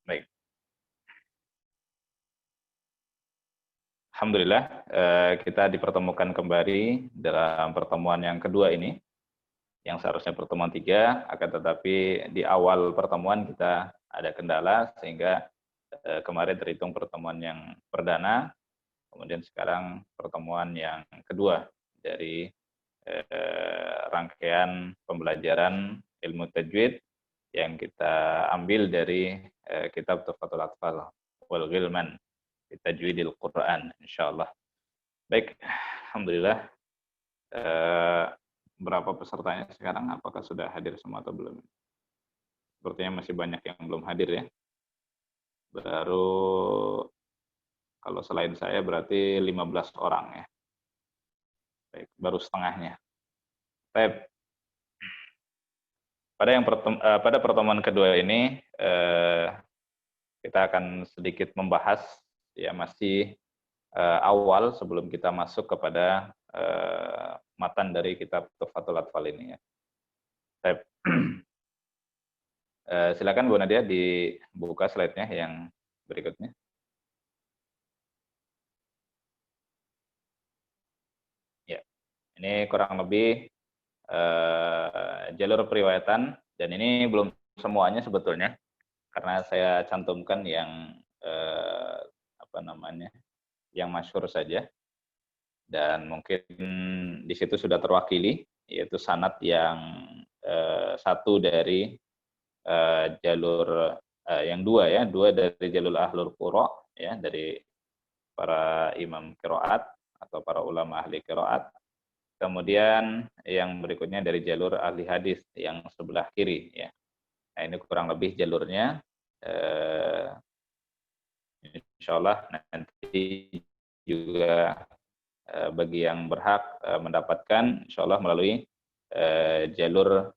Baik. Alhamdulillah, kita dipertemukan kembali dalam pertemuan yang kedua ini, yang seharusnya pertemuan 3, akan tetapi di awal pertemuan kita ada kendala, sehingga kemarin terhitung pertemuan yang perdana, kemudian sekarang pertemuan yang kedua dari rangkaian pembelajaran ilmu tajwid yang kita ambil dari kitab Tuhfatul Atfal wal Ghilman fi Tajwidil Quran, insyaallah. Baik, alhamdulillah. Berapa pesertanya sekarang? Apakah sudah hadir semua atau belum? Sepertinya masih banyak yang belum hadir ya. Baru kalau selain saya berarti 15 orang ya. Baik, baru setengahnya. Baik. Pada pertemuan kedua ini kita akan sedikit membahas ya, masih awal sebelum kita masuk kepada matan dari kitab Tuhfatul Atfal ini ya. Baik. Silakan Bu Nadia dibuka slide-nya yang berikutnya. Ya, ini kurang lebih jalur periwayatan, dan ini belum semuanya sebetulnya, karena saya cantumkan yang yang masyhur saja, dan mungkin di situ sudah terwakili, yaitu sanad yang satu dari jalur yang dua dari jalur ahlul qura ya, dari para imam qiraat atau para ulama ahli qiraat. Kemudian yang berikutnya dari jalur ahli hadis yang sebelah kiri ya. Nah, ini kurang lebih jalurnya. Insyaallah nanti juga bagi yang berhak mendapatkan insyaallah melalui jalur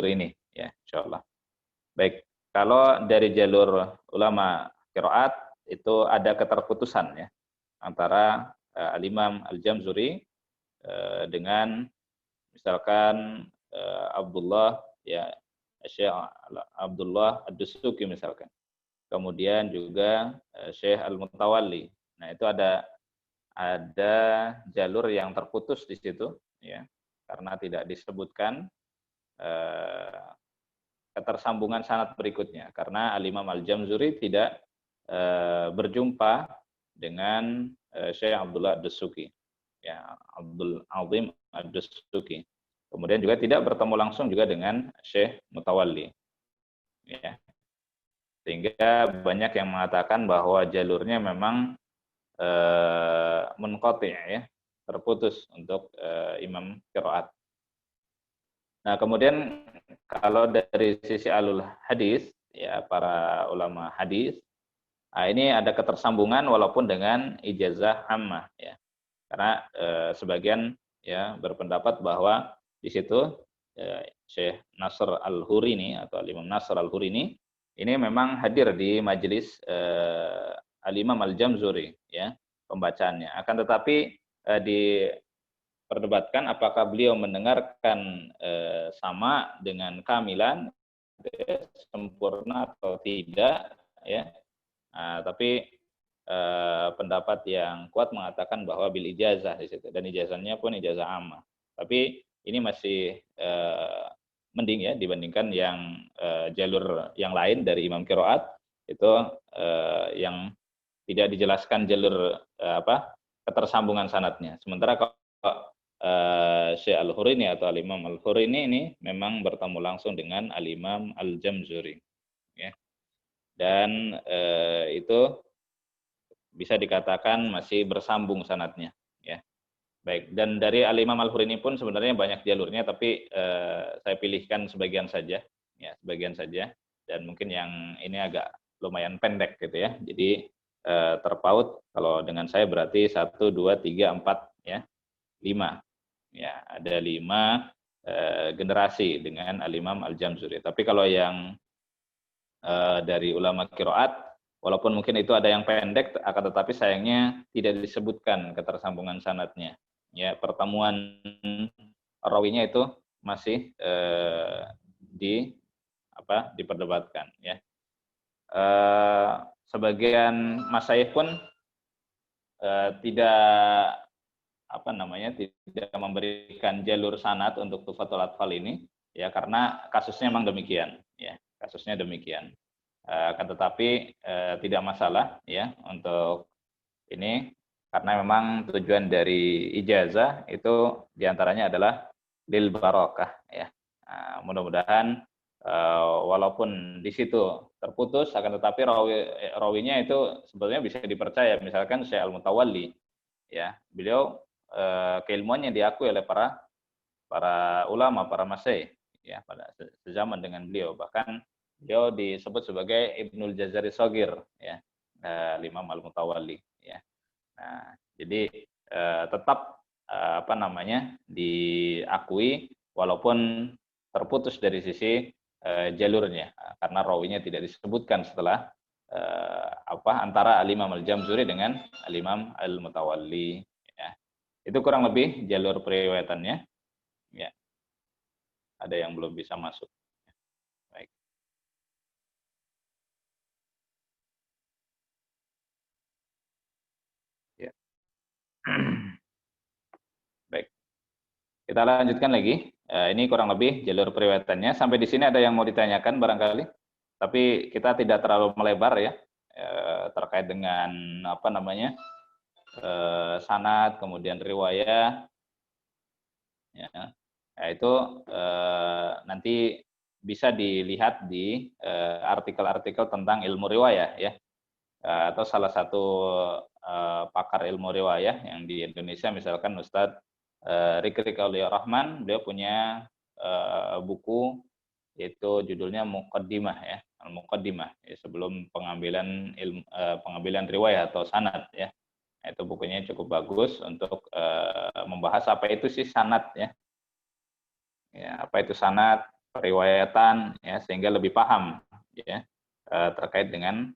ini ya, insyaallah. Baik, kalau dari jalur ulama qiraat itu ada keterputusan ya antara Al-Imam Al-Jamzuri dengan misalkan Abdullah ya, Syekh Abdullah Ad-Dusuki misalkan. Kemudian juga Syekh Al-Mutawalli. Nah, itu ada jalur yang terputus di situ ya, karena tidak disebutkan ketersambungan sanad berikutnya, karena Al-Imam Al-Jamzuri tidak berjumpa dengan Syekh Abdullah Ad-Dusuki ya, Abdul Azim Ad-Dusuki. Kemudian juga tidak bertemu langsung juga dengan Syekh Mutawalli ya. Sehingga banyak yang mengatakan bahwa jalurnya memang munqati ya, terputus untuk imam qiraat. Nah, kemudian kalau dari sisi alul hadis ya, para ulama hadis, nah ini ada ketersambungan walaupun dengan ijazah ammah ya. Karena sebagian ya berpendapat bahwa di situ Syekh Nasr Al-Hurini atau Imam Nasr Al-Hurini ini memang hadir di majelis Al-Imam Al-Jamzuri ya, pembacaannya. Akan tetapi diperdebatkan apakah beliau mendengarkan sama dengan kamilan, sempurna atau tidak ya. Nah, tapi pendapat yang kuat mengatakan bahwa bil ijazah di situ, dan ijazahnya pun ijazah ammah. Tapi ini masih mending ya dibandingkan yang jalur yang lain dari imam qiraat itu yang tidak dijelaskan jalur ketersambungan sanadnya. Sementara kalau Syekh Al-Hurini atau Al-Imam Al-Hurini ini memang bertemu langsung dengan Al-Imam Al-Jamzuri ya. Dan itu bisa dikatakan masih bersambung sanadnya ya. Baik, dan dari Al-Imam Al-Hurini pun sebenarnya banyak jalurnya, tapi saya pilihkan sebagian saja ya, sebagian saja, dan mungkin yang ini agak lumayan pendek gitu ya. Jadi terpaut kalau dengan saya berarti 1 2 3 4 ya. 5. Ya, ada 5 generasi dengan Al-Imam Al-Jamzuri. Tapi kalau yang dari ulama qiraat, walaupun mungkin itu ada yang pendek, akan tetapi sayangnya tidak disebutkan ketersambungan sanadnya. Ya, pertemuan rawinya itu masih diperdebatkan ya. sebagian masyayikh pun tidak tidak memberikan jalur sanad untuk Tuhfatul Atfal ini, ya karena kasusnya memang demikian, ya kasusnya demikian. Akan tetapi tidak masalah ya untuk ini, karena memang tujuan dari ijazah itu diantaranya adalah lil barokah, ya. Mudah-mudahan walaupun di situ terputus, akan tetapi rawinya itu sebetulnya bisa dipercaya. Misalkan Syekh Al-Mutawalli, ya beliau keilmuannya diakui oleh para ulama, para masyayikh, ya pada sezaman dengan beliau. Bahkan beliau disebut sebagai Ibnul Jazari Shogir, ya, Imam Al-Mutawalli, ya. Nah, jadi tetap diakui walaupun terputus dari sisi jalurnya, karena rawinya tidak disebutkan setelah antara Al-Imam Al-Jamzuri dengan Al-Imam Al-Mutawalli, ya. Itu kurang lebih jalur periwayatannya, ya. Ada yang belum bisa masuk. Baik. Ya. Baik. Kita lanjutkan lagi. Ini kurang lebih jalur periwayatannya. Sampai di sini ada yang mau ditanyakan barangkali. Tapi kita tidak terlalu melebar ya terkait dengan sanad, kemudian riwayah. Ya. Nah, itu nanti bisa dilihat di artikel-artikel tentang ilmu riwayah ya. Atau salah satu pakar ilmu riwayah yang di Indonesia, misalkan Ustadz Rikrik Aulia Rahman, beliau punya buku yaitu judulnya Muqaddimah ya, Al-Muqaddimah ya, sebelum pengambilan riwayah atau sanad ya. Itu bukunya cukup bagus untuk membahas apa itu sih sanad ya. Ya, apa itu sanad, periwayatan ya, sehingga lebih paham ya terkait dengan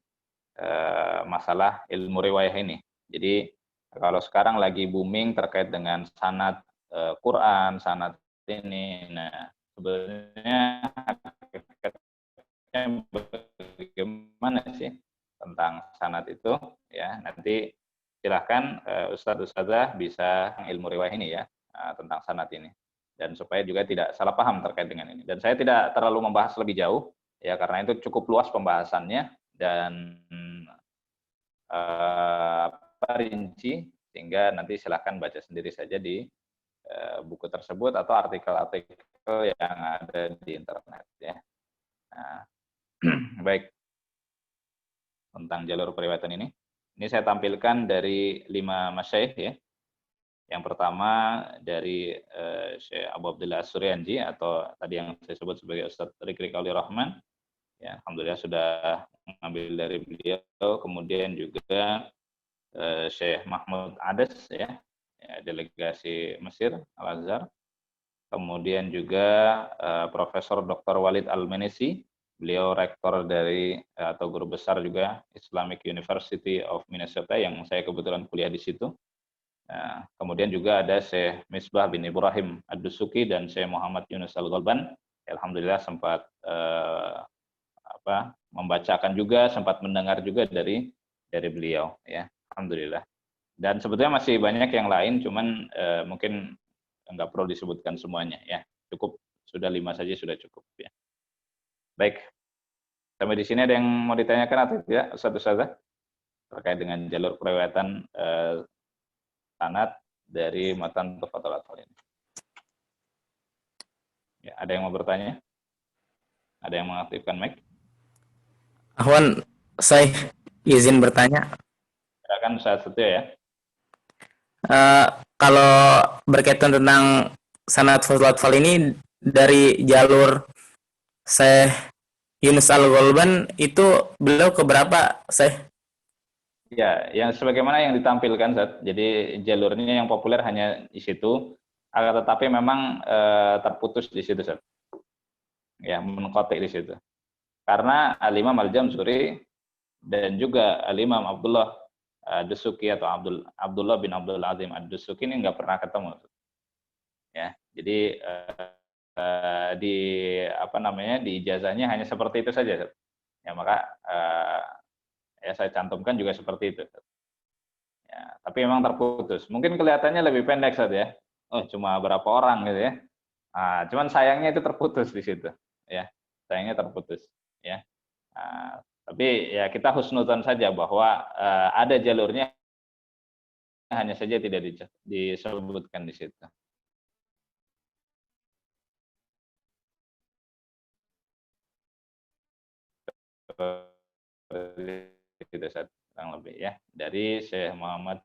masalah ilmu riwayah ini. Jadi kalau sekarang lagi booming terkait dengan sanad Quran, sanad ini, nah sebenarnya bagaimana sih tentang sanad itu ya, nanti silahkan Ustadz-Ustadzah bisa ilmu riwayah ini ya tentang sanad ini, dan supaya juga tidak salah paham terkait dengan ini. Dan saya tidak terlalu membahas lebih jauh ya, karena itu cukup luas pembahasannya dan rinci, sehingga nanti silahkan baca sendiri saja di buku tersebut atau artikel-artikel yang ada di internet ya. Nah, baik, tentang jalur periwayatan ini saya tampilkan dari 5 masyayikh ya. Yang pertama dari Syekh Abu Abdullah As-Suryanji, atau tadi yang saya sebut sebagai Ustadz Rikrik Aulia Rahman. Ya, alhamdulillah sudah mengambil dari beliau. Kemudian juga Syekh Mahmud Ades ya, delegasi Mesir Al-Azhar. Kemudian juga Profesor Dr. Walid Al-Menesi, beliau rektor dari atau guru besar juga Islamic University of Minnesota yang saya kebetulan kuliah di situ. Nah, kemudian juga ada Syekh Misbah bin Ibrahim Ad-Dusuki dan Syekh Muhammad Yunus Al-Ghalban. Alhamdulillah sempat membacakan juga, sempat mendengar juga dari beliau ya. Alhamdulillah. Dan sebetulnya masih banyak yang lain, cuman mungkin nggak perlu disebutkan semuanya ya. Cukup, sudah 5 saja sudah cukup ya. Baik. Sampai di sini ada yang mau ditanyakan atau tidak, Ustaz-Ustazah? Terkait dengan jalur periwayatan sanad dari matan Tuhfatul Atfal ini. Ya, ada yang mau bertanya? Ada yang mengaktifkan mic? Ahwan, saya izin bertanya. Silakan Ustaz Setio ya. Kalau berkaitan tentang sanad Tuhfatul Atfal ini dari jalur Syekh Yunus Al-Ghalban itu beliau keberapa, Syekh? Ya, yang sebagaimana yang ditampilkan, Ustaz. Jadi jalurnya yang populer hanya di situ, tetapi memang terputus di situ, Ustaz. Ya, menkotik di situ. Karena Al-Imam Al-Jamzuri dan juga Al-Imam Abdullah Ad-Dusuki atau Abdullah bin Abdul Azim Ad-Dusuki ini nggak pernah ketemu. Ya, jadi di ijazahnya hanya seperti itu saja. Ya maka ya saya cantumkan juga seperti itu. Ya, tapi memang terputus. Mungkin kelihatannya lebih pendek saja ya. Oh, cuma berapa orang gitu ya. Nah, cuman sayangnya itu terputus di situ, ya. Sayangnya terputus, ya. Tapi ya kita husnudzon saja bahwa ada jalurnya, hanya saja tidak disebutkan di situ. Itu kurang lebih ya dari Syekh Muhammad.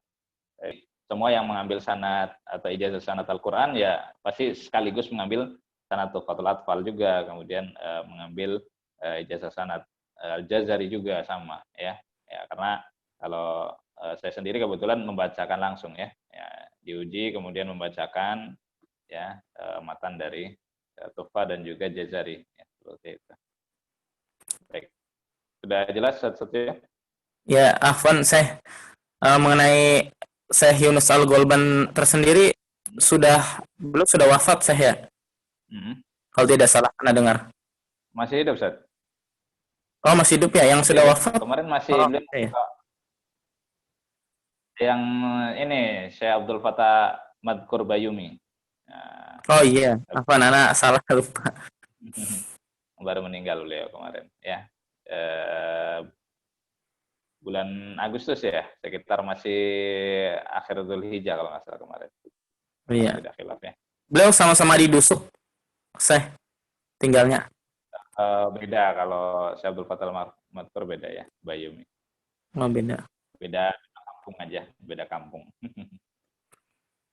Semua yang mengambil sanad atau ijazah sanad Al-Quran ya pasti sekaligus mengambil sanad Tuhfatul Atfal juga, kemudian mengambil ijazah sanad Al-Jazari juga sama ya. Ya karena kalau saya sendiri kebetulan membacakan langsung ya, diuji kemudian membacakan ya matan dari Tuhfa dan juga Jazari ya, seperti itu. Baik. Sudah jelas satu-satu ya? Ya, Afwan, saya mengenai Syekh Yunus Al-Golban tersendiri sudah wafat saya, kalau tidak salah pernah dengar. Masih hidup, Ustaz? Oh, masih hidup ya, yang Masih sudah hidup. wafat. Kemarin masih Oh, belum. iya. Yang ini Syekh Abdul Fattah Madkur Bayumi. Nah, Oh iya, Afwan, anak salah lupa. baru meninggal beliau kemarin ya. Bulan Agustus ya, sekitar masih akhir Dzulhijjah kalau nggak salah kemarin. Oh, Kalau iya. tidak khilaf ya. Beliau sama-sama di Dusuk, saya tinggalnya. Beda kalau Syekh Abdul Fattah Madkur beda ya, Bayumi. Oh, beda. Beda kampung aja, beda kampung.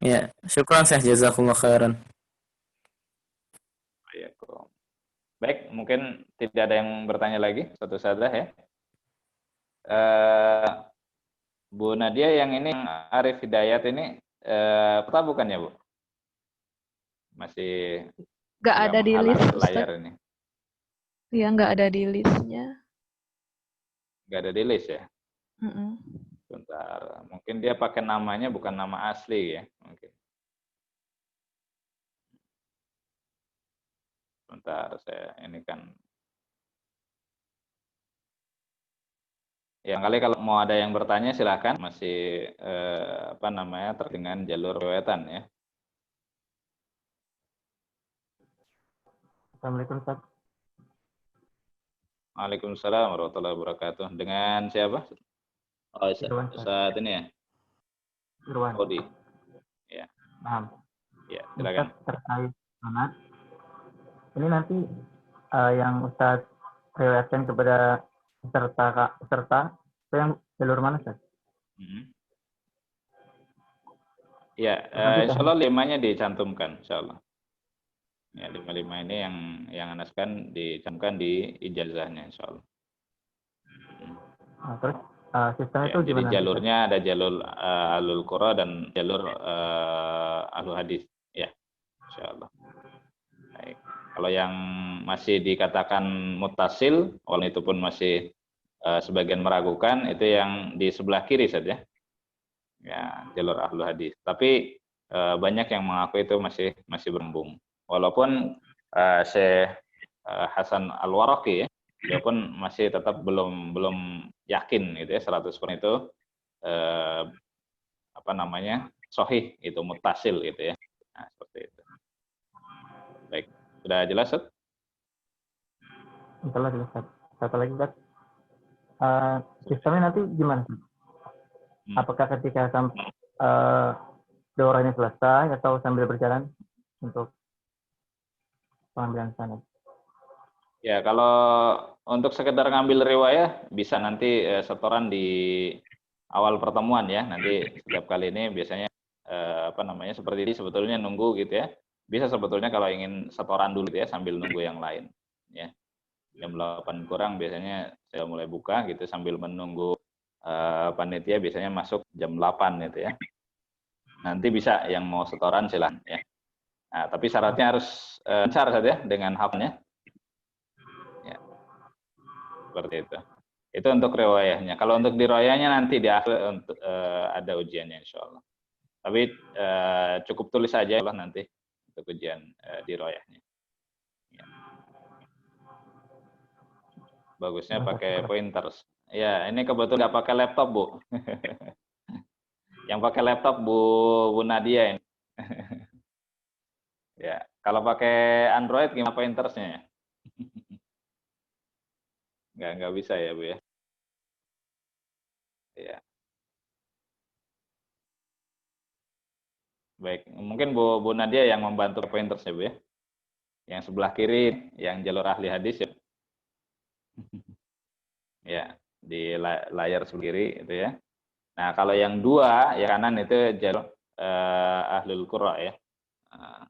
Ya, syukran Syekh, jazakumullah khairan. Baik, mungkin tidak ada yang bertanya lagi, satu saja ya. Bu Nadia yang ini Arif Hidayat ini peta bukan ya Bu? Masih nggak ada di list layar Ustaz. ini. Iya, nggak ada di listnya. Nggak ada di list ya? Bentar, mungkin dia pakai namanya bukan nama asli ya. Mungkin. Bentar, saya ini kan. Ya kali kalau mau ada yang bertanya silakan, masih apa namanya terdengar jalur riwayatan ya. Assalamualaikum Ustaz. Waalaikumsalam warahmatullahi wabarakatuh. Dengan siapa? Oh, Ustaz ini ya? Irwan. Odi. Ya. Paham. Ya, silakan. Ustaz terkait sanad. Ini nanti yang Ustaz riwayatkan kepada peserta itu yang jalur mana Ustaz? Ya, insya Allah 5-nya dicantumkan, insya Allah. Ya, 5 ini yang anaskan dicantumkan di ijazahnya, insya Allah. Nah, terus sistemnya Ya, itu jadi gimana? jalurnya ada jalur Ahlul Qura dan jalur Ahlul Hadis, ya, insya Allah. Baik. Kalau yang masih dikatakan mutasil, walaupun itu pun masih sebagian meragukan, itu yang di sebelah kiri saja. Ya, jalur Ahlul Hadis. Tapi banyak yang mengaku itu masih berembung. Walaupun Syekh Hasan Al-Waraqi ya, dia pun masih tetap belum yakin gitu ya 100% itu apa namanya? Sahih itu mutasil gitu ya. Nah, seperti itu. Baik, sudah jelas, Ustaz? Insyaallah jelas. Satu lagi Ustaz. Sistemnya nanti gimana? Apakah ketika daurahnya selesai atau sambil berjalan untuk pengambilan sanad? Ya, kalau untuk sekedar ngambil riwayah bisa nanti setoran di awal pertemuan ya. Nanti setiap kali ini biasanya apa namanya seperti ini sebetulnya nunggu gitu ya. Bisa sebetulnya kalau ingin setoran dulu ya sambil nunggu yang lain ya. Jam 8 kurang biasanya saya mulai buka gitu sambil menunggu panitia biasanya masuk jam 8 gitu ya. Nanti bisa yang mau setoran silakan ya. Nah, tapi syaratnya harus lancar saja dengan hafalnya. Ya. Seperti itu. Itu untuk riwayahnya. Kalau untuk diriwayahnya nanti di akhir untuk ada ujiannya insya Allah. Tapi cukup tulis saja lah nanti untuk ujian diriwayahnya. Ya. bagusnya Terima kasih, pakai Prof. pointers. Ya, ini kebetulan nggak pakai laptop, Bu. Yang pakai laptop Bu Nadia ini. Ya, kalau pakai Android gimana pointersnya ya? Nggak bisa ya, Bu ya. Ya, baik. Mungkin Bu Nadia yang membantu pointers ya, Bu ya. Yang sebelah kiri, yang jalur ahli hadis ya. Ya, di layar sebelah kiri itu ya. Nah, kalau yang dua, ya kanan itu jalur ahlul qura ya. Nah,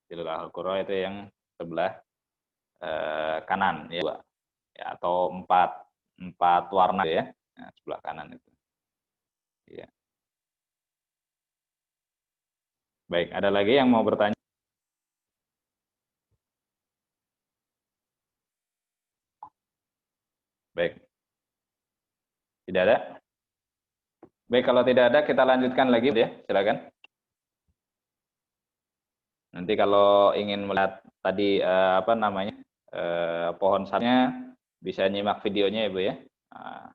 jalur ahlul qura itu yang sebelah kanan ya, dua. Ya, atau empat warna ya. Nah, sebelah kanan itu. Ya. Baik, ada lagi yang mau bertanya? Baik. Tidak ada? Baik, kalau tidak ada kita lanjutkan lagi ya. Silakan. Nanti kalau ingin melihat tadi apa namanya? Pohon sarnya bisa nyimak videonya ya, Bu ya. Nah,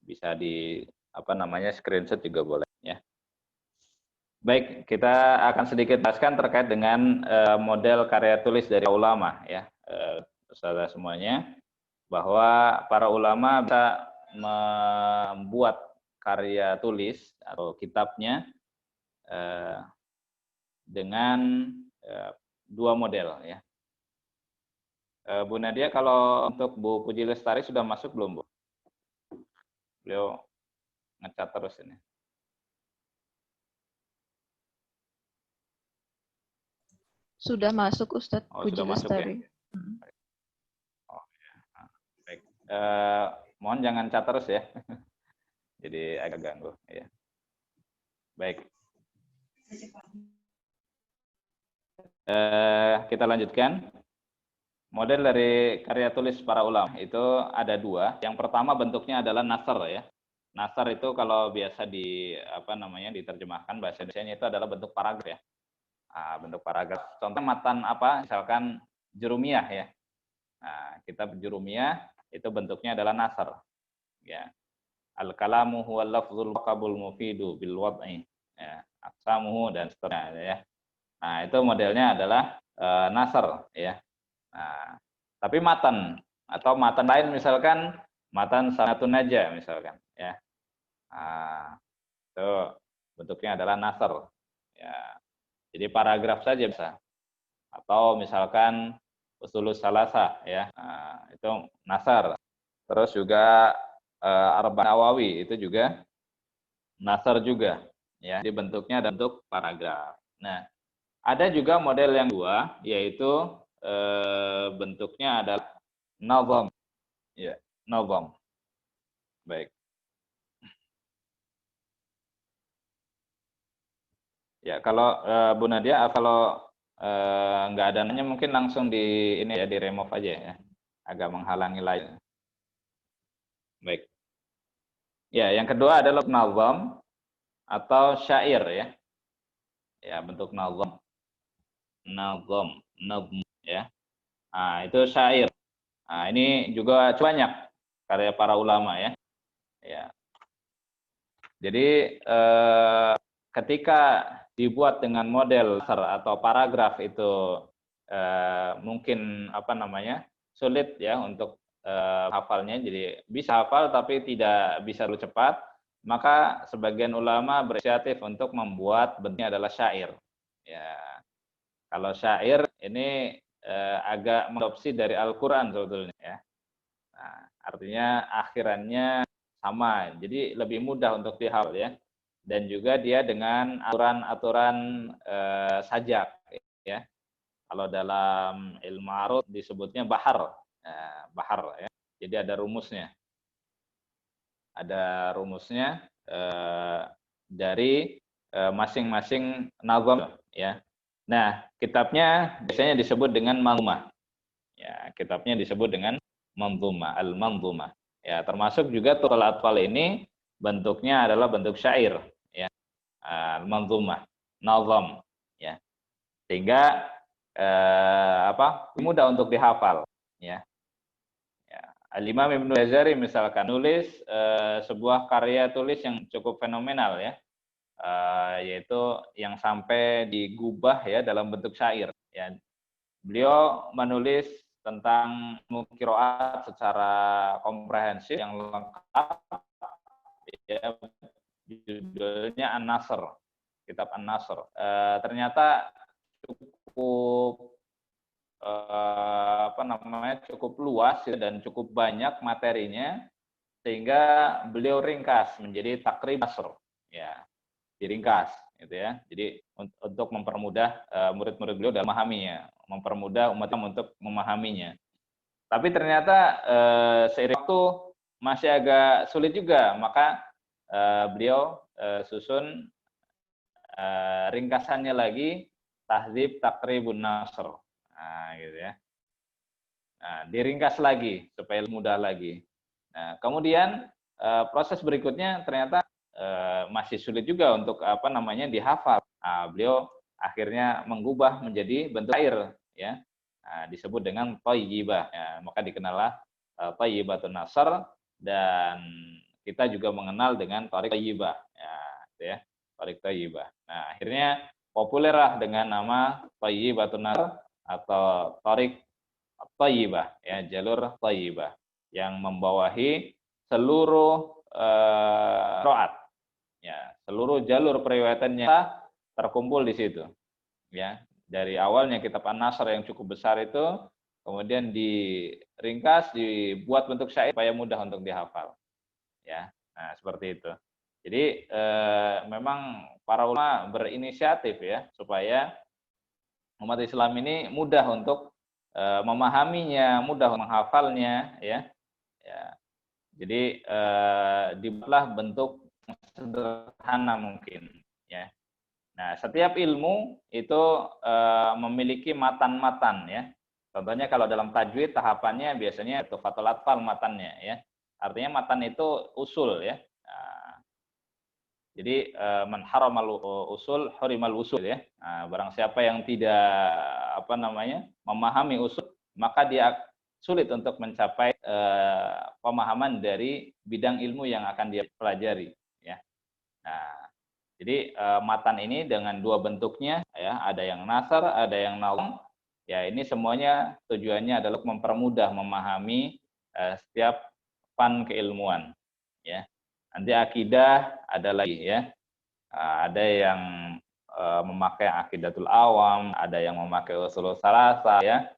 bisa di apa namanya? Screenshot juga boleh ya. Baik, kita akan sedikit bahaskan terkait dengan model karya tulis dari ulama ya. Saudara semuanya, bahwa para ulama bisa membuat karya tulis atau kitabnya dengan dua model ya. Bu Nadia, kalau untuk Bu Puji Lestari sudah masuk belum, Bu? Beliau ngecat terus ini. Sudah masuk Ustadz Oh, Puji sudah masuk ya. Lestari. Oh, ya. Baik. Mohon jangan cat terus ya. Jadi agak ganggu ya. Baik. Kita lanjutkan. Model dari karya tulis para ulama itu ada dua. Yang pertama bentuknya adalah nasr ya. Nasr itu kalau biasa di apa namanya diterjemahkan bahasa Indonesia itu adalah bentuk paragraf ya. Nah, bentuk paragraf. Contoh matan apa? Misalkan jurumiyah ya. Nah, kitab jurumiyah itu bentuknya adalah nasr. Ya. Al-kalamu huwal lafzul qabul mufidu bil wad'i. Ya, aqsamuhu dan seterusnya ya. Nah, itu modelnya adalah nasr ya. Nah, tapi matan atau matan lain misalkan matan sanatun naja misalkan ya. Nah, itu bentuknya adalah nasr ya. Jadi paragraf saja bisa. Atau misalkan usulus salasa ya. Nah, itu nasr. Terus juga Arba'in Nawawi itu juga nasr juga ya. Jadi bentuknya ada bentuk paragraf. Nah, ada juga model yang dua yaitu bentuknya adalah nazam. Ya, nazam. Baik. Ya, kalau Bu Nadia kalau nggak ada nanya mungkin langsung di ini ya di remove aja ya. Agak menghalangi lain. Baik. Ya, yang kedua adalah nazam atau syair ya. Ya, bentuk nazam. Nazam, nazm ya. Nah, itu syair. Nah, ini juga banyak karya para ulama ya. Ya. Jadi ketika dibuat dengan model atau paragraf itu mungkin apa namanya sulit ya untuk hafalnya. Jadi bisa hafal tapi tidak bisa terlalu cepat. Maka sebagian ulama berinisiatif untuk membuat bentuknya adalah syair. Ya, kalau syair ini agak mengadopsi dari Al-Quran sebetulnya ya. Nah, artinya akhirannya sama, jadi lebih mudah untuk dihafal ya. Dan juga dia dengan aturan-aturan sajak ya. Kalau dalam ilmu arud disebutnya bahar, bahar ya. Jadi ada rumusnya. Ada rumusnya dari masing-masing nazam ya. Nah, kitabnya biasanya disebut dengan manzumah. Ya, kitabnya disebut dengan manzumah, al-manzumah. Ya, termasuk juga Tutul Atfal ini bentuknya adalah bentuk syair ya. Al-manzumah, nazam ya. Sehingga mudah untuk dihafal ya. Ya. Al-Imam Ibnu Jazari misalkan nulis sebuah karya tulis yang cukup fenomenal ya, yaitu yang sampai digubah ya dalam bentuk syair. Ya. Beliau menulis tentang qiraat secara komprehensif yang lengkap, ya, judulnya An-Nasr, kitab An-Nasr. Ternyata cukup cukup luas ya, dan cukup banyak materinya, sehingga beliau ringkas menjadi takrib Nasr, ya, diringkas gitu ya. Jadi untuk mempermudah murid-murid beliau dalam memahaminya, mempermudah umat untuk memahaminya. Tapi ternyata seiring waktu masih agak sulit juga, maka beliau susun ringkasannya lagi, Tahdzib Takribun Nasr. Nah, gitu ya. Nah, diringkas lagi supaya mudah lagi. Nah, kemudian proses berikutnya ternyata masih sulit juga untuk dihafal. Nah, beliau akhirnya mengubah menjadi bentuk syair, ya. Nah, disebut dengan Thayyibah. Ya, maka dikenallah Thayyibatun Nasr, dan kita juga mengenal dengan Thariq Thayyibah. Ya, gitu ya. Thariq Thayyibah. Nah, akhirnya populerlah dengan nama Thayyibatun Nasr atau Thariq Thayyibah, ya, jalur Thayyibah yang membawahi seluruh qiraat, ya, seluruh jalur periwayatannya terkumpul di situ, ya, dari awalnya kitab An-Nasr yang cukup besar itu, kemudian diringkas, dibuat bentuk syair supaya mudah untuk dihafal, ya. Nah, seperti itu. Jadi memang para ulama berinisiatif ya supaya umat Islam ini mudah untuk memahaminya, mudah menghafalnya, ya. Ya. Jadi dibuatlah bentuk sederhana mungkin, ya. Nah, setiap ilmu itu memiliki matan-matan, ya. Contohnya kalau dalam tajwid tahapannya biasanya tufatul atfal matannya, ya. Artinya matan itu usul, ya. Nah, jadi man haramal usul hurimal usul, ya. Nah, barang siapa yang tidak memahami usul, maka dia sulit untuk mencapai pemahaman dari bidang ilmu yang akan dia pelajari, ya. Nah, jadi matan ini dengan dua bentuknya, ya, ada yang nasr, ada yang nazm. Ya, ini semuanya tujuannya adalah mempermudah memahami setiap fan keilmuan, ya. Nanti akidah ada lagi, ya. Ada yang memakai akidatul awam, ada yang memakai usul salasa, ya.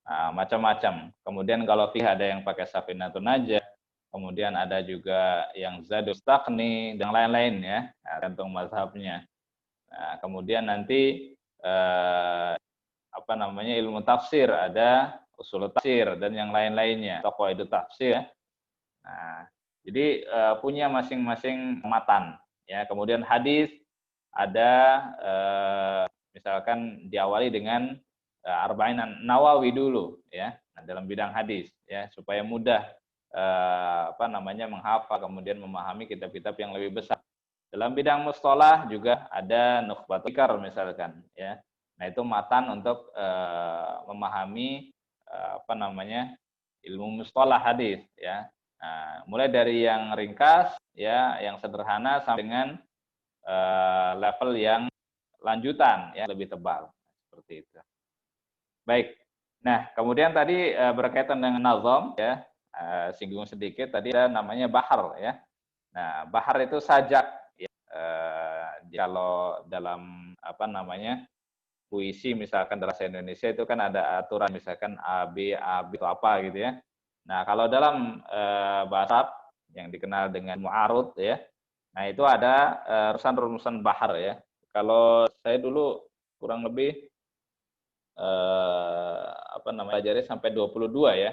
Macam-macam. Kemudian kalau fiqh ada yang pakai safinatun najah, kemudian ada juga yang zadul mustaqni dan lain-lain, ya, tergantung mazhabnya. Nah, kemudian nanti ilmu tafsir, ada usul tafsir dan yang lain-lainnya, atau qawaidut tafsir, ya. Nah, jadi punya masing-masing matan, ya. Kemudian hadis ada misalkan diawali dengan Arba'in Nawawi dulu, ya. Nah, dalam bidang hadis, ya, supaya mudah menghafal, kemudian memahami kitab-kitab yang lebih besar. Dalam bidang mustalah juga ada Nukhbatul Fikar misalkan, ya. Nah, itu matan untuk memahami ilmu mustalah hadis, ya. Nah, mulai dari yang ringkas, ya, yang sederhana sampai dengan level yang lanjutan, ya, lebih tebal, seperti itu. Baik. Nah, kemudian tadi berkaitan dengan nazam, ya, singgung sedikit tadi ada namanya bahar, ya. Nah, bahar itu sajak, ya. Kalau dalam puisi misalkan bahasa Indonesia itu kan ada aturan misalkan A B itu apa gitu, ya. Nah, kalau dalam bahasa Arab yang dikenal dengan mu'arud, ya. Nah, itu ada rumusan-rumusan bahar, ya. Kalau saya dulu kurang lebih pelajari sampai 22, ya.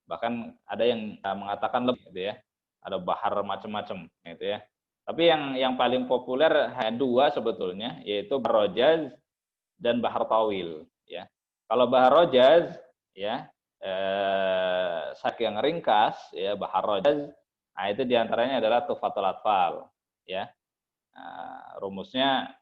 Bahkan ada yang mengatakan lebih, gitu, ya. Ada bahar macam-macam, gitu, ya. Tapi yang paling populer hanya dua sebetulnya, yaitu bahar rojaz dan bahar tawil, ya. Kalau bahar rojaz, ya, yang ringkas, ya, bahar rojaz, nah itu diantaranya adalah tufatul atfal, ya. Nah, rumusnya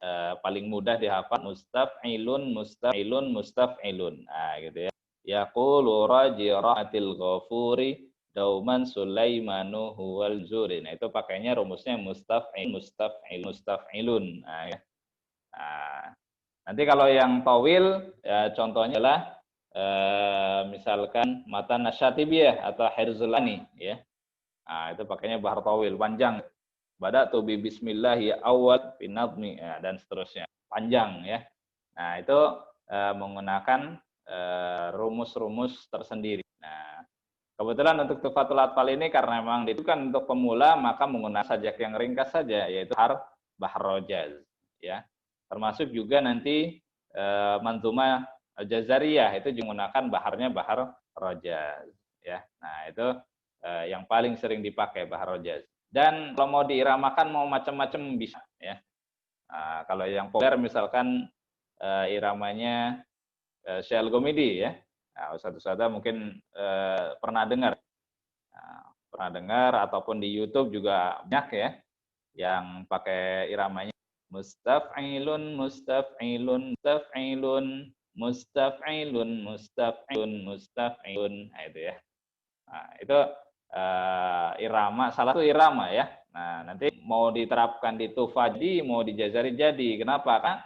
paling mudah dihafal mustaf'ilun mustaf'ilun mustaf'ilun. Nah, gitu, ya. yaqulu raji rahmatil ghafuri dauman Sulaimanu huwal zuri. Nah, itu pakainya rumusnya mustaf'ilun. Nah, ya. Nah, nanti kalau yang tawil, ya, contohnya adalah misalkan mata nasyatibiyah atau hirzulani, ya. Nah, itu pakainya bahar tawil, panjang. Bada'tu bi bismillahi awwal binadmi, ya, dan seterusnya. Panjang, ya. Nah, itu menggunakan rumus-rumus tersendiri. Nah, kebetulan untuk Tufatul Atfal ini karena memang ditentukan untuk pemula, maka menggunakan sajak yang ringkas saja, yaitu bahar rojaz, ya. Termasuk juga nanti manzumah Al-Jazariyah itu menggunakan baharnya bahar rojaz, ya. Nah, itu yang paling sering dipakai bahar rojaz. Dan kalau mau diiramakan mau macam-macam bisa, ya. Nah, kalau yang populer misalkan iramanya Syekh Al-Ghamidi, ya. Nah, Ustaz-ustazah mungkin pernah dengar. Nah, pernah dengar ataupun di YouTube juga banyak, ya, yang pakai iramanya mustaf'ilun mustaf'ilun mustaf'ilun mustaf'ilun mustaf'ilun mustaf'ilun. Nah, itu, ya. Nah, itu irama, salah satu irama, ya. Nah, nanti mau diterapkan di Tufadi, mau di Jazari jadi. Kenapa? Karena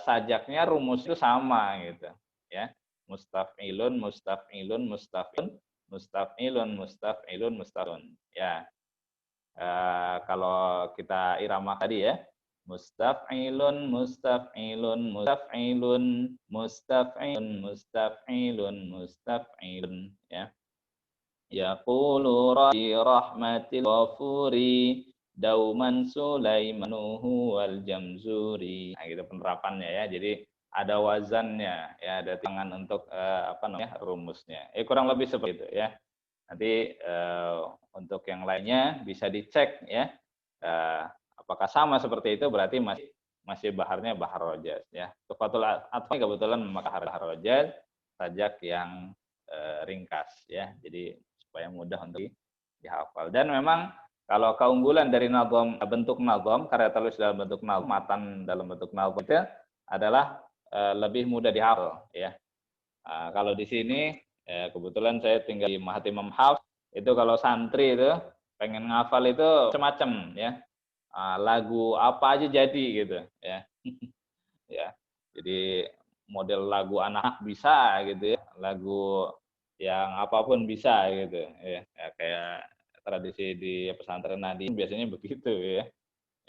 sajaknya rumus itu sama, gitu, ya. Mustaf'ilun mustaf'ilun mustaf'ilun mustaf'ilun mustaf'ilun mustaf'ilun, ya. Kalau kita irama tadi, ya, mustaf'ilun mustaf'ilun mustaf'ilun mustaf'ilun mustaf'ilun mustaf'ilun, ya. Yaqulu rabbi rahmatil ghafuri dauman Sulaimanuhu wal jamzuri. Nah, gitu penerapannya, ya. Jadi ada wazannya, ya, ada tangan untuk rumusnya. Kurang lebih seperti itu, ya. Nanti untuk yang lainnya bisa dicek, ya. Apakah sama seperti itu, berarti masih baharnya bahar rojaz, ya. Tufatul Atfal kebetulan memakai bahar rojaz, sajak yang ringkas, ya. Jadi supaya mudah untuk dihafal. Dan memang kalau keunggulan dari nazam, bentuk nazam, karya tulis dalam bentuk nazam, matan dalam bentuk nazam itu adalah lebih mudah dihafal, ya. Kalau di sini kebetulan saya tinggal di Mahat Imam Hafs, itu kalau santri itu pengen ngafal itu macam-macam, ya. Lagu apa aja jadi, gitu, ya. Ya. Jadi model lagu anak bisa, gitu, ya. Lagu yang apapun bisa, gitu, ya. Kayak tradisi di pesantren Nadi biasanya begitu, ya.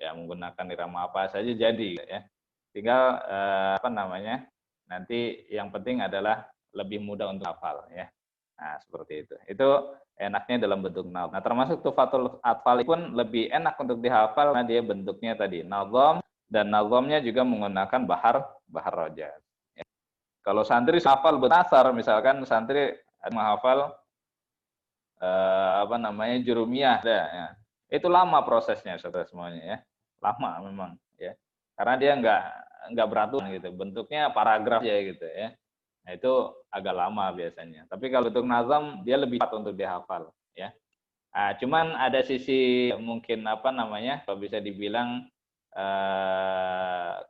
Ya, menggunakan irama apa saja jadi, ya. Tinggal nanti yang penting adalah lebih mudah untuk hafal, ya. Nah, seperti itu. Itu enaknya dalam bentuk nazam. Nah, termasuk Tufatul Atfal pun lebih enak untuk dihafal karena dia bentuknya tadi nazam, dan nazamnya juga menggunakan bahar rojaz. Ya. Kalau santri hafal betasar, misalkan santri menghafal jurumiyah, ya. Itu lama prosesnya, saudara semuanya, ya. Lama memang, ya. Karena dia nggak beraturan, gitu. Bentuknya paragraf ya, gitu, ya. Nah, itu agak lama biasanya. Tapi kalau untuk nazam dia lebih cepat untuk dihafal, ya. Nah, cuman ada sisi mungkin kalau bisa dibilang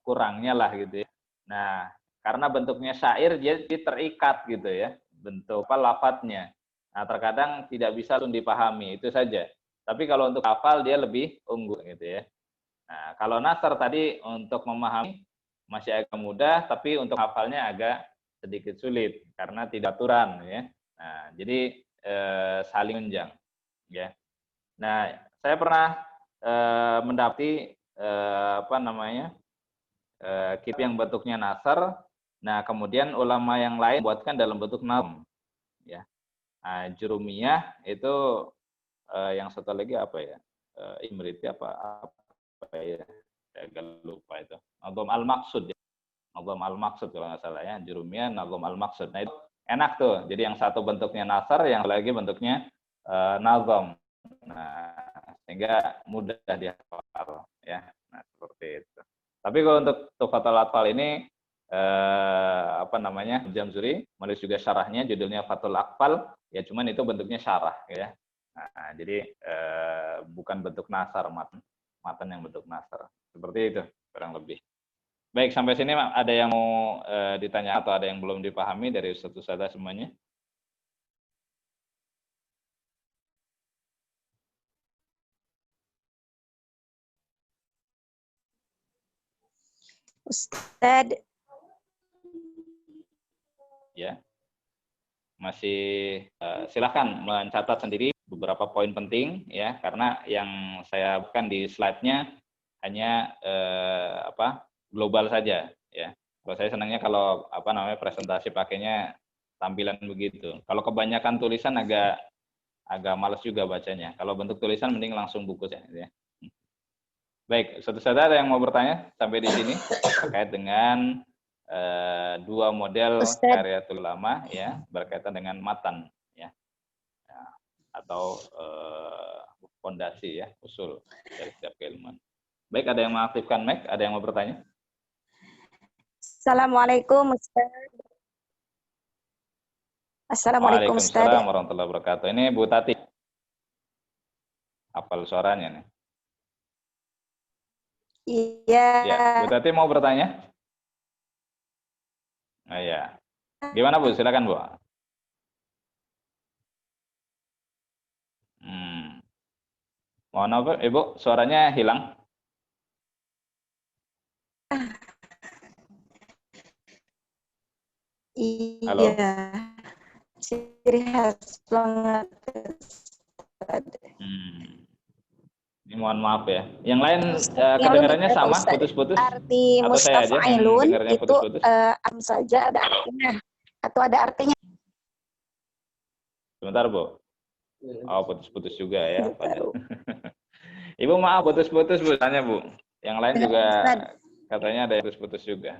kurangnya lah, gitu, ya. Nah, karena bentuknya syair jadi terikat, gitu, ya. Bentuk lafadznya. Nah, terkadang tidak bisa langsung dipahami, itu saja. Tapi kalau untuk hafal dia lebih unggul, gitu, ya. Nah, kalau nasr tadi untuk memahami masih agak mudah, tapi untuk hafalnya agak sedikit sulit karena tidak aturan, ya. Nah, jadi saling menunjang, ya. Nah, saya pernah mendapati kitab yang bentuknya nasr. Nah, kemudian ulama yang lain buatkan dalam bentuk nazm, ya. Nah, Jurumiyah itu yang satu lagi apa, ya? Imriti apa ya? Saya agak lupa itu. Nazm al-Maqsud, ya. Nazm al-Maqsud kalau nggak salah, ya. Jurumiyah Nazm al-Maqsud. Nah, itu enak tuh. Jadi yang satu bentuknya nasr, yang lagi bentuknya nazm. Nah, sehingga mudah dihafal, ya. Nah, seperti itu. Tapi kalau untuk Tufatul Atfal ini Jamzuri menulis juga syarahnya, judulnya Fathul Atfal, ya, cuman itu bentuknya syarah, ya. Nah, jadi bukan bentuk nasar, matan yang bentuk nasar. Seperti itu kurang lebih. Baik, sampai sini ada yang mau ditanya atau ada yang belum dipahami dari Ustaz-Ustazah semuanya? Ustaz, Ya. Masih silakan mencatat sendiri beberapa poin penting ya, karena yang saya bukan di slide-nya hanya global saja ya. Kalau saya senangnya kalau presentasi pakainya tampilan begitu. Kalau kebanyakan tulisan agak males juga bacanya. Kalau bentuk tulisan mending langsung buku ya. Baik, saudara ada yang mau bertanya sampai di sini terkait dengan dua model Ustaz. karyatul ulama ya, berkaitan dengan matan ya, atau fondasi ya, usul dari setiap keilmuan. Baik, ada yang mengaktifkan mic, ada yang mau bertanya? Assalamualaikum Ustaz. Assalamualaikum Ustaz. Waalaikumsalam warahmatullahi wabarakatuh. Ini Bu Tati. Hafal suaranya nih. Iya. Ya, Bu Tati mau bertanya? Oh, ya. Gimana Bu? Silakan Bu. Mohon apa, Ibu? Suaranya hilang. Iya. Halo? Ciri khas banget. Ini mohon maaf ya. Yang lain Yang kedengarannya lebih sama, Ustaz, putus-putus? Arti Atau saya aja yang mustafa'ilun dengarnya itu putus-putus? am saja ada artinya atau ada artinya? Sebentar, Bu. Oh, putus-putus juga ya. Baru. Ibu maaf, putus-putus Bu, tanya Bu. Yang lain juga Ustaz. katanya ada yang putus-putus juga.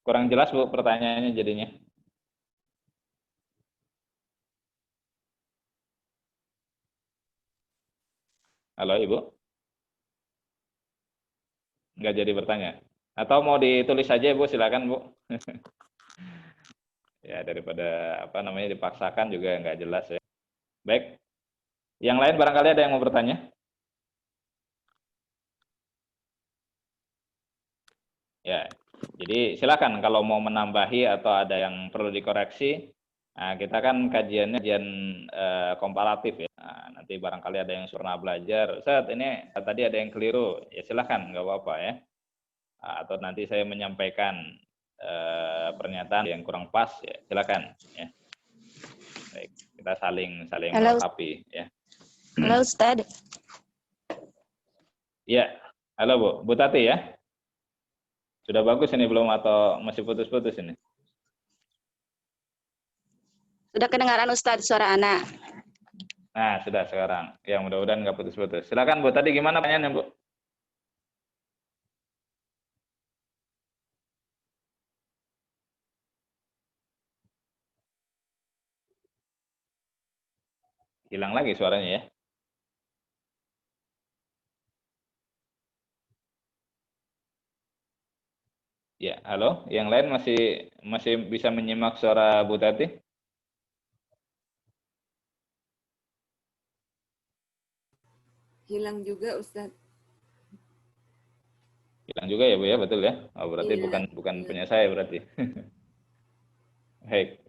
Kurang jelas Bu pertanyaannya jadinya. Halo Ibu? Nggak jadi bertanya. Atau mau ditulis saja Bu, silakan Bu. Ya, daripada dipaksakan juga nggak jelas ya. Baik. Yang lain barangkali ada yang mau bertanya? Ya, jadi silakan kalau mau menambahi atau ada yang perlu dikoreksi. Nah, kita kan kajiannya kajian komparatif ya. Nah, nanti barangkali ada yang pernah belajar. Ustaz, ini tadi ada yang keliru. Ya silakan, nggak apa-apa ya. Atau nanti saya menyampaikan pernyataan yang kurang pas, ya silakan. Ya. Baik, kita saling melengkapi ya. Halo Ustaz. Ya, halo Bu, Bu Tati ya. Sudah bagus ini belum atau masih putus-putus ini? Sudah kedengaran Ustaz suara anak. Nah, sudah sekarang. Ya, mudah-mudahan nggak putus-putus. Silakan Bu, tadi gimana pertanyaannya Bu? Hilang lagi suaranya ya. Ya, halo. Yang lain masih bisa menyimak suara Bu Tati? Hilang juga Ustadz. Hilang juga ya Bu ya, betul ya? Oh, berarti Iya, bukan iya. punya saya berarti. Baik.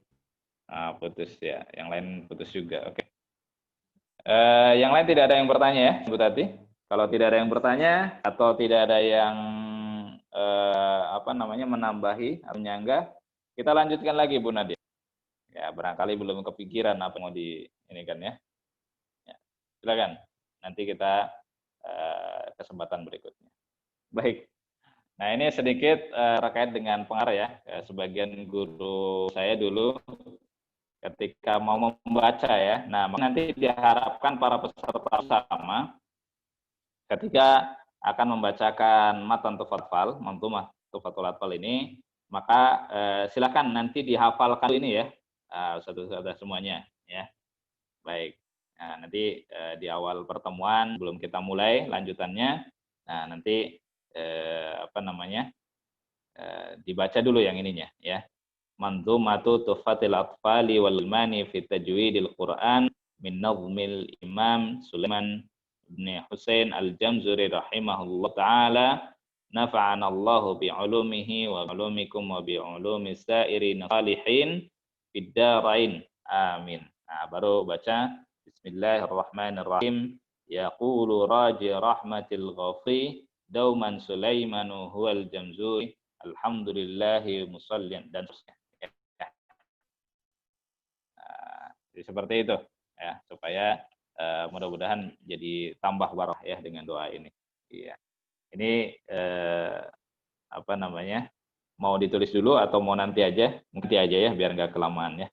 Ah, putus ya. Yang lain putus juga. Oke. Yang lain tidak ada yang bertanya ya, Bu Tati? Kalau tidak ada yang bertanya atau tidak ada yang menambahi atau menyanggah, kita lanjutkan lagi Bu Nadia. Ya, barangkali belum kepikiran apa mau di ini kan ya. Ya, silakan. Nanti kita kesempatan berikutnya. Baik. Nah, ini sedikit terkait dengan pengaruh ya. Sebagian guru saya dulu ketika mau membaca ya. Nah, nanti diharapkan para peserta sama ketika akan membacakan matan tufatul manzumah tufatul atfal ini, maka silakan nanti dihafalkan ini ya, saudara-saudara semuanya ya. Baik. Nah, nanti di awal pertemuan belum kita mulai lanjutannya. Nah, nanti dibaca dulu yang ininya ya. Manzumatu tufatil atfali wal mani fi tajwidil Quran min nazmil Imam Sulaiman bin Husain Al-Jamzuri rahimahullah taala. nafa'anallahu bi'ulumihi wa bi'ulumikum wa bi'ulumi sa'irin salihin fid dharain. Amin. Nah, baru baca Bismillahirrahmanirrahim. Yaqulu raji rahmatil ghafi dauman Sulaimanu huwal jamzuri alhamdulillahi musallin dan seterusnya. Jadi seperti itu ya, supaya mudah-mudahan jadi tambah barokah ya dengan doa ini. Iya. Ini apa namanya? Mau ditulis dulu atau mau nanti aja? Nanti aja ya biar nggak kelamaan ya.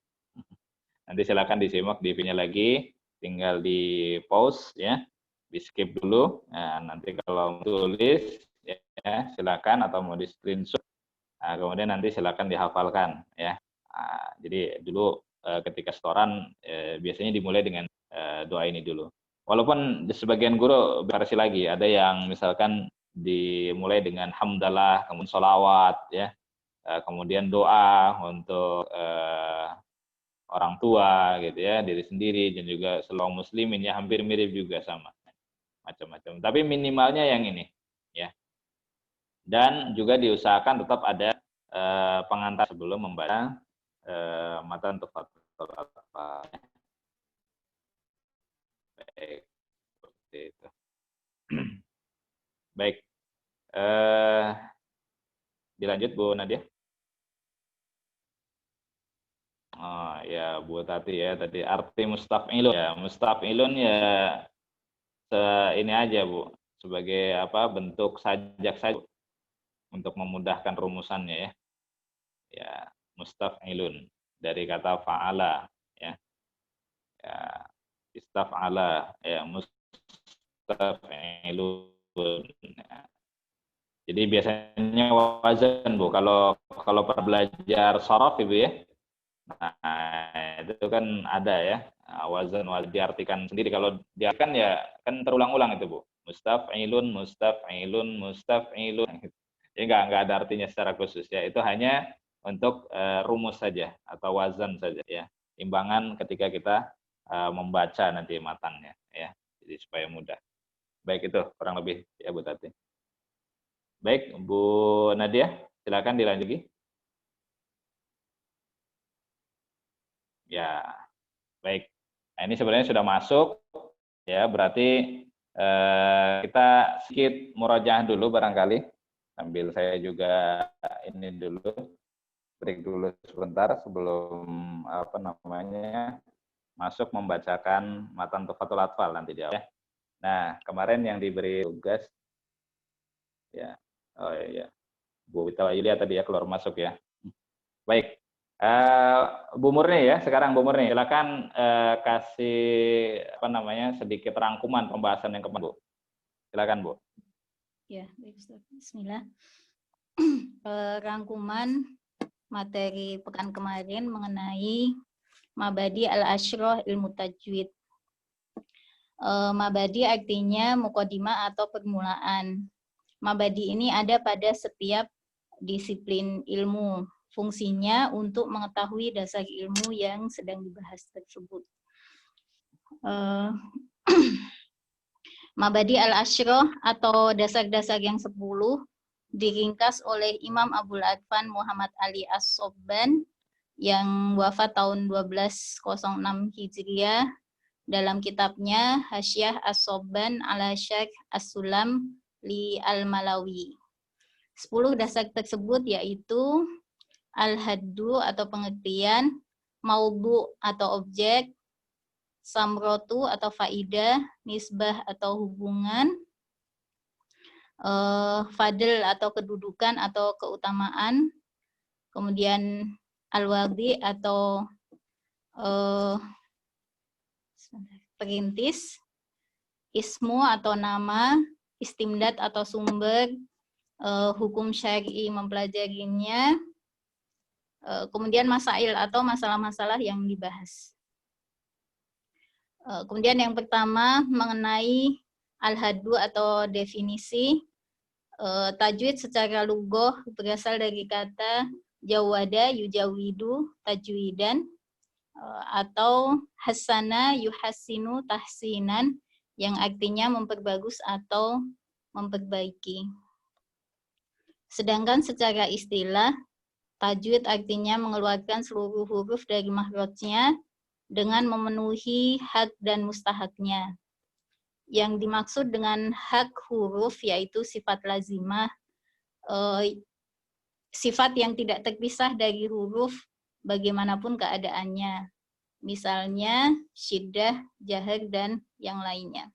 Nanti silakan disimak di video lagi, tinggal di pause ya, di skip dulu. Nah, nanti kalau tulis ya silakan atau mau di screenshot. Nah, kemudian nanti silakan dihafalkan ya. Nah, jadi dulu ketika setoran biasanya dimulai dengan doa ini dulu. Walaupun di sebagian guru versi lagi, ada yang misalkan dimulai dengan hamdalah, kemudian sholawat ya, kemudian doa untuk orang tua gitu ya, diri sendiri dan juga seluruh muslimin ya, hampir mirip juga sama macam-macam. Tapi minimalnya yang ini ya. Dan juga diusahakan tetap ada pengantar sebelum membaca matan tufatul atfal. Baik, seperti itu. Baik, dilanjut Bu Nadia. Oh ya Bu Tati ya, tadi arti mustaf'ilun ya, mustaf'ilun ya ini aja Bu, sebagai apa, bentuk sajak saja untuk memudahkan rumusannya ya. Ya, mustaf'ilun dari kata fa'ala ya. Ya, istaf'ala ya, mustaf'ilun. Ya. Jadi biasanya wazan Bu, kalau pernah belajar sharaf Ibu ya. Nah, itu kan ada ya, wazan diartikan sendiri. Kalau diartikan ya kan terulang-ulang itu Bu. Mustaf'ilun, mustaf'ilun, mustaf'ilun. Jadi nggak ada artinya secara khusus ya. Itu hanya untuk rumus saja atau wazan saja ya. Timbangan ketika kita membaca nanti matannya ya. Jadi supaya mudah. Baik, itu kurang lebih ya Bu Tati. Baik, Bu Nadia, silakan dilanjut lagi. Ya, baik. Nah, ini sebenarnya sudah masuk ya, berarti kita sedikit murojaah dulu barangkali, sambil saya juga ini dulu, break dulu sebentar sebelum apa namanya masuk membacakan matan tufatul atfal nanti dia ya. Nah, kemarin yang diberi tugas ya, oh iya, Bu Wita Yulia tadi ya keluar masuk ya. Baik. Bu Murni ya, sekarang Bu Murni, silakan kasih apa namanya sedikit rangkuman pembahasan yang kemarin, Bu. Silakan Bu. Ya, baik Ustaz. Bismillah. Rangkuman materi pekan kemarin mengenai Mabadi al-Ashrah ilmu tajwid. Mabadi artinya muqaddimah atau permulaan. Mabadi ini ada pada setiap disiplin ilmu. Fungsinya untuk mengetahui dasar ilmu yang sedang dibahas tersebut. Mabadi al-Ashrah atau dasar-dasar yang 10 diringkas oleh Imam Abul Adfan Muhammad Ali As-Sobban yang wafat tahun 1206 Hijriah dalam kitabnya Hasyiah As-Sobban ala Syarh As-Sulam li Al-Malawi. 10 dasar tersebut yaitu al-haddu atau pengertian, maudhu atau objek, samrotu atau faidah, nisbah atau hubungan, fadl atau kedudukan atau keutamaan, kemudian al-wadi atau perintis, ismu atau nama, istimdad atau sumber, hukum syar'i mempelajarinya, kemudian masail atau masalah-masalah yang dibahas. Kemudian yang pertama mengenai al-haddu atau definisi. Tajwid secara lughah berasal dari kata jawada yujawidu tajwidan atau hasana yuhassinu tahsinan yang artinya memperbagus atau memperbaiki. Sedangkan secara istilah, tajwid artinya mengeluarkan seluruh huruf dari makhrajnya dengan memenuhi hak dan mustahaknya. Yang dimaksud dengan hak huruf yaitu sifat lazimah, sifat yang tidak terpisah dari huruf bagaimanapun keadaannya. Misalnya syiddah, jahar, dan yang lainnya.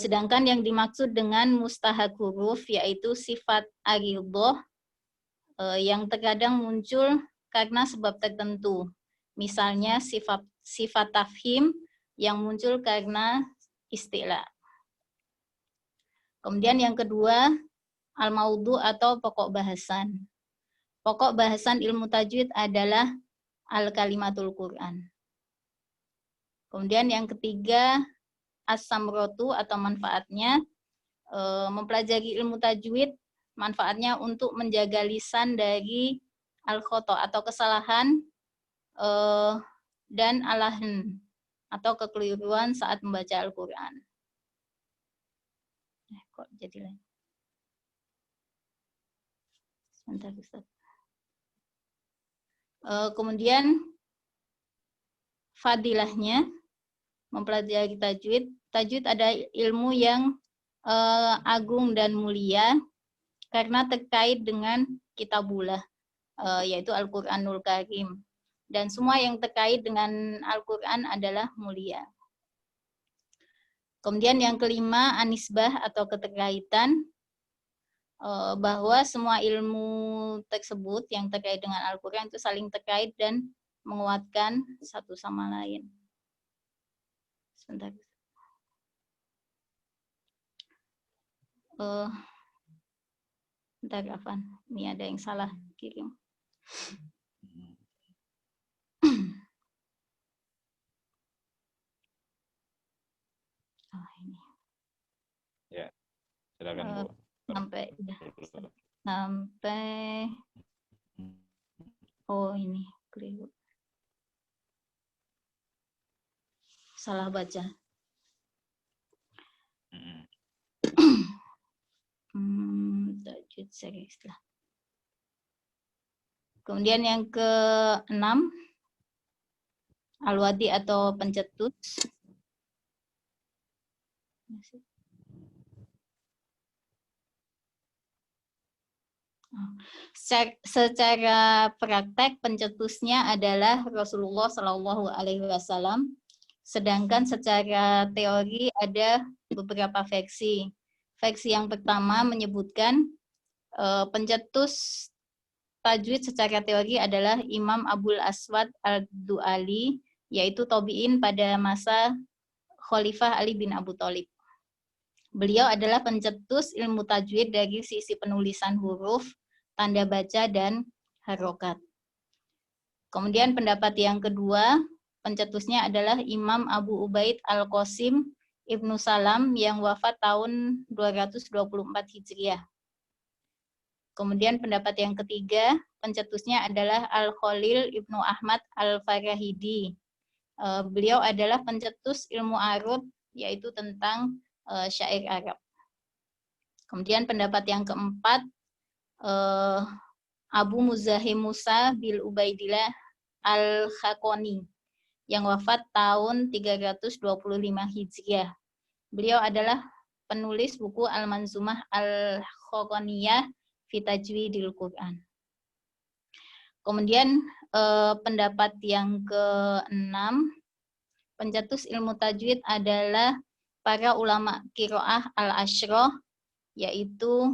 Sedangkan yang dimaksud dengan mustahak huruf yaitu sifat aridhoh yang terkadang muncul karena sebab tertentu. Misalnya sifat tafhim yang muncul karena istilah. Kemudian yang kedua, al-maudhu atau pokok bahasan. Pokok bahasan ilmu tajwid adalah al-kalimatul Quran. Kemudian yang ketiga, as-samrotu atau manfaatnya, mempelajari ilmu tajwid, manfaatnya untuk menjaga lisan dari al-khoto atau kesalahan dan alahan atau kekeliruan saat membaca Al-Quran. Kok jadi lain? Sebentar, Ustaz. Kemudian fadilahnya, mempelajari tajwid. Tajwid ada ilmu yang agung dan mulia karena terkait dengan kitabullah, yaitu Al-Quranul Karim. Dan semua yang terkait dengan Al-Quran adalah mulia. Kemudian yang kelima, anisbah atau keterkaitan, bahwa semua ilmu tersebut yang terkait dengan Al-Quran itu saling terkait dan menguatkan satu sama lain. Sebentar. Bentar, Afan. Ini ada yang salah kirim. Oh, ini. Ya, silakan Bu. Sampai oh ini keliru. Salah baca. Tajwid serius lah. Kemudian yang ke-6, al-wadi atau pencetus. Secara praktek pencetusnya adalah Rasulullah Shallallahu Alaihi Wasallam. Sedangkan secara teori ada beberapa versi. Versi yang pertama menyebutkan pencetus tajwid secara teori adalah Imam Abul Aswad Al-Du'ali, yaitu tabi'in pada masa Khalifah Ali bin Abu Thalib. Beliau adalah pencetus ilmu tajwid dari sisi penulisan huruf, tanda baca, dan harokat. Kemudian pendapat yang kedua, pencetusnya adalah Imam Abu Ubaid Al-Qasim Ibnu Salam yang wafat tahun 224 Hijriah. Kemudian pendapat yang ketiga, pencetusnya adalah Al-Khalil Ibnu Ahmad Al-Farahidi. Beliau adalah pencetus ilmu arud, yaitu tentang syair Arab. Kemudian pendapat yang keempat, Abu Muzahim Musa bil Ubaidillah Al-Khaqani yang wafat tahun 325 Hijriah. Beliau adalah penulis buku Al-Manzumah Al-Khaqaniyah fi Tajwidil Quran. Kemudian pendapat yang ke-6, pencetus ilmu tajwid adalah para ulama qiraah al-asyrah, yaitu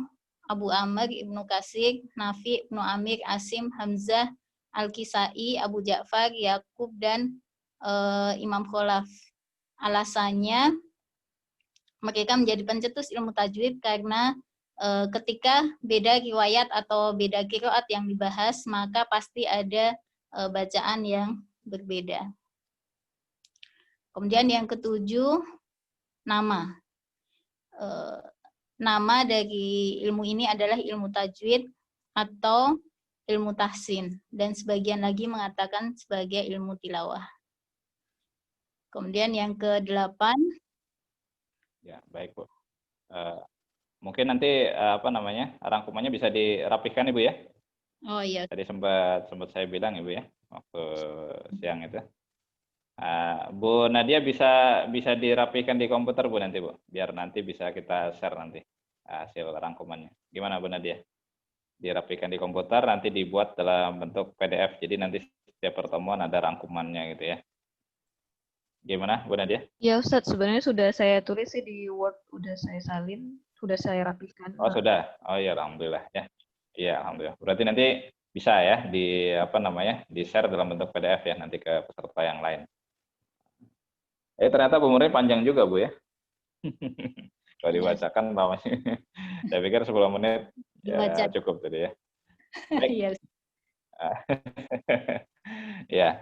Abu Amr Ibnu Kasir, Nafi Ibnu Amir, Asim, Hamzah, Al-Kisai, Abu Ja'far, Yakub, dan Imam Khalaf. Alasannya mereka menjadi pencetus ilmu tajwid karena ketika beda riwayat atau beda qiraat yang dibahas, maka pasti ada bacaan yang berbeda. Kemudian yang ketujuh, nama. Nama dari ilmu ini adalah ilmu tajwid atau ilmu tahsin, dan sebagian lagi mengatakan sebagai ilmu tilawah. Kemudian yang ke-8. Ya, baik Bu. Mungkin nanti rangkumannya bisa dirapihkan Ibu ya. Oh iya. Tadi sempat saya bilang Ibu ya waktu siang itu. Bu Nadia bisa dirapihkan di komputer Bu nanti Bu, biar nanti bisa kita share nanti hasil rangkumannya. Gimana Bu Nadia? Dirapihkan di komputer, nanti dibuat dalam bentuk PDF. Jadi nanti setiap pertemuan ada rangkumannya gitu ya. Gimana Bu Nadia? Ya Ustadz, sebenarnya sudah saya tulis sih di Word, udah saya salin, sudah saya rapihkan. Oh sudah. Oh ya alhamdulillah ya. Iya alhamdulillah. Berarti nanti bisa ya di di share dalam bentuk PDF ya nanti ke peserta yang lain. Ternyata umurnya panjang juga Bu ya. Kalau dibacakan namanya. Saya pikir 10 menit ya cukup tadi ya. Iya. Ya.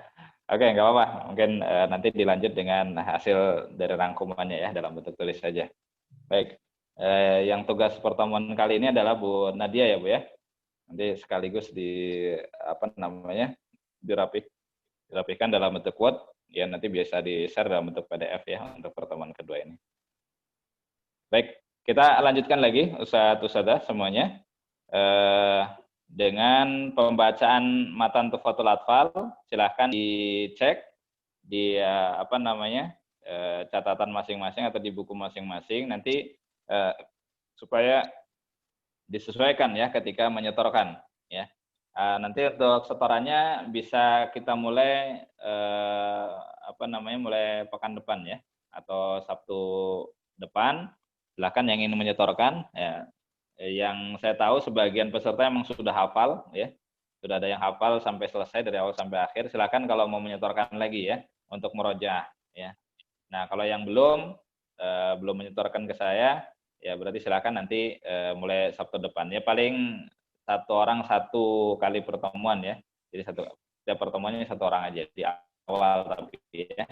Oke, nggak apa-apa. Mungkin nanti dilanjut dengan hasil dari rangkumannya ya dalam bentuk tulis saja. Baik. Yang tugas pertemuan kali ini adalah Bu Nadia ya Bu ya. Nanti sekaligus dirapihkan dalam bentuk Word. Ya nanti biasa di-share dalam bentuk PDF ya untuk pertemuan kedua ini. Baik, kita lanjutkan lagi Ustadzah semuanya. Dengan pembacaan matan Tuhfatul Atfal, silahkan dicek di catatan masing-masing atau di buku masing-masing nanti supaya disesuaikan ya ketika menyetorkan ya. Nanti untuk setorannya bisa kita mulai mulai pekan depan ya atau Sabtu depan. Silakan yang ingin menyetorkan ya. Yang saya tahu sebagian peserta memang sudah hafal ya. Sudah ada yang hafal sampai selesai dari awal sampai akhir. Silakan kalau mau menyetorkan lagi ya untuk murojaah ya. Nah, kalau yang belum menyetorkan ke saya ya berarti silakan nanti mulai Sabtu depan ya, paling satu orang satu kali pertemuan ya. Jadi setiap pertemuannya satu orang aja di awal tapi ya.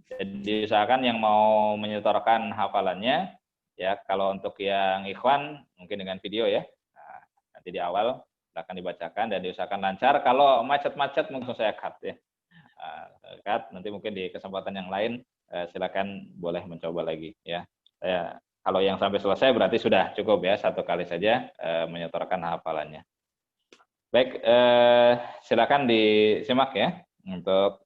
Jadi usahakan yang mau menyetorkan hafalannya ya, kalau untuk yang ikhwan mungkin dengan video ya. Nah, nanti di awal akan dibacakan dan diusahakan lancar. Kalau macet-macet mungkin saya cut ya. Cut nanti mungkin di kesempatan yang lain silakan boleh mencoba lagi ya. Kalau yang sampai selesai berarti sudah cukup ya, satu kali saja menyetorkan hafalannya. Baik, silakan disimak ya untuk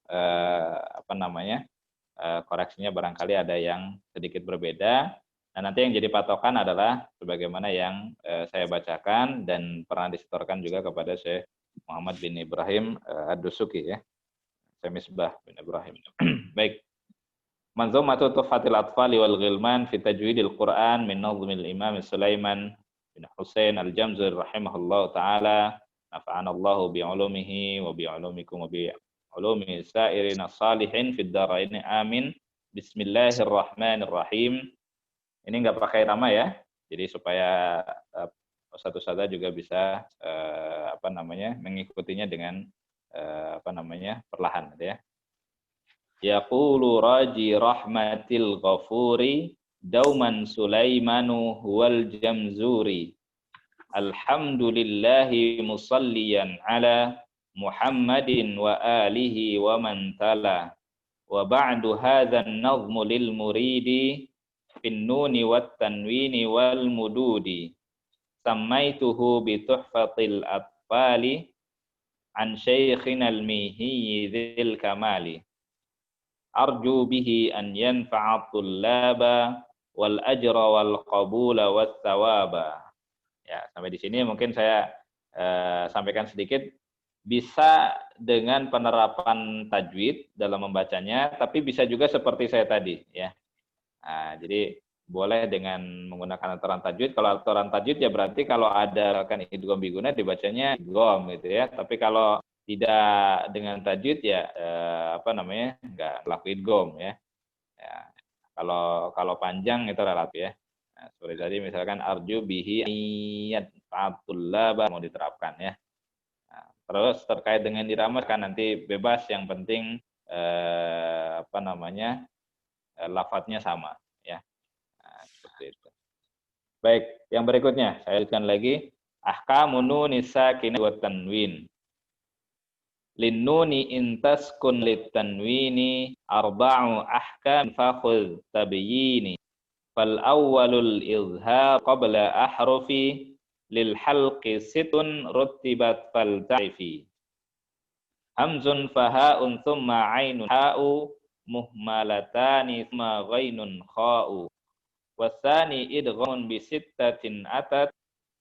koreksinya barangkali ada yang sedikit berbeda. Nah, nanti yang jadi patokan adalah sebagaimana yang saya bacakan dan pernah disetorkan juga kepada Syekh Muhammad bin Ibrahim Ad-Dusuki ya. Syekh Misbah bin Ibrahim. Baik. Manzumatu Tuhfatil Atfali wal Ghilman fi Tajwidil Quran min Nazmil Imam Sulaiman bin Husain Al-Jamzuri rahimahullahu taala. Nafa'anallahu bi'ulumihi wa bi'ulumikum wa bi'ulumi sa'irin as-salihin fid dharain amin. Bismillahirrahmanirrahim. Ini enggak pakai nama ya. Jadi supaya ustaz-ustazah juga bisa mengikutinya dengan perlahan ya. Yaqulu raji rahmatil ghafuri dauman Sulaimanu wal Jamzuri. Alhamdulillahi musalliyan ala Muhammadin wa alihi wa man tala. Wa ba'du hadha an-nazmu lil muridi fin nuni wat tanwini wal mududi. Sammaituhu bi Tuhfatil Atfali an Syekhina al-Mihiyyi dzil kamali. Arju bihi an yanfa'a tullaba wal ajra wal qabula was thawaba. Ya, sampai di sini mungkin saya sampaikan sedikit, bisa dengan penerapan tajwid dalam membacanya, tapi bisa juga seperti saya tadi ya. Nah, jadi boleh dengan menggunakan aturan tajwid. Kalau aturan tajwid ya berarti kalau ada kan idgham biguna dibacanya idgham gitu ya. Tapi kalau tidak dengan tajwid ya enggak laku idgham ya. Kalau panjang itu relatif ya. Nah, seperti tadi misalkan arju bihi ayat fa'atullaba mau diterapkan ya. Nah, terus terkait dengan irama kan nanti bebas, yang penting lafadznya sama ya. Nah, seperti itu. Baik, yang berikutnya saya lanjutkan lagi. Ahkamun nun sakin wa tanwin. Linnuni intaskun litanwini arba'u ahkam fakhudh tabyini. fal awwalul izhar qabla ahrufi lil halqi situn rutibat fal ta'ifi. Hamzun fahaun thumma ainun ha'u muhmalatani thumma ghainun kha'u. Wasani idghamun bisittatin atat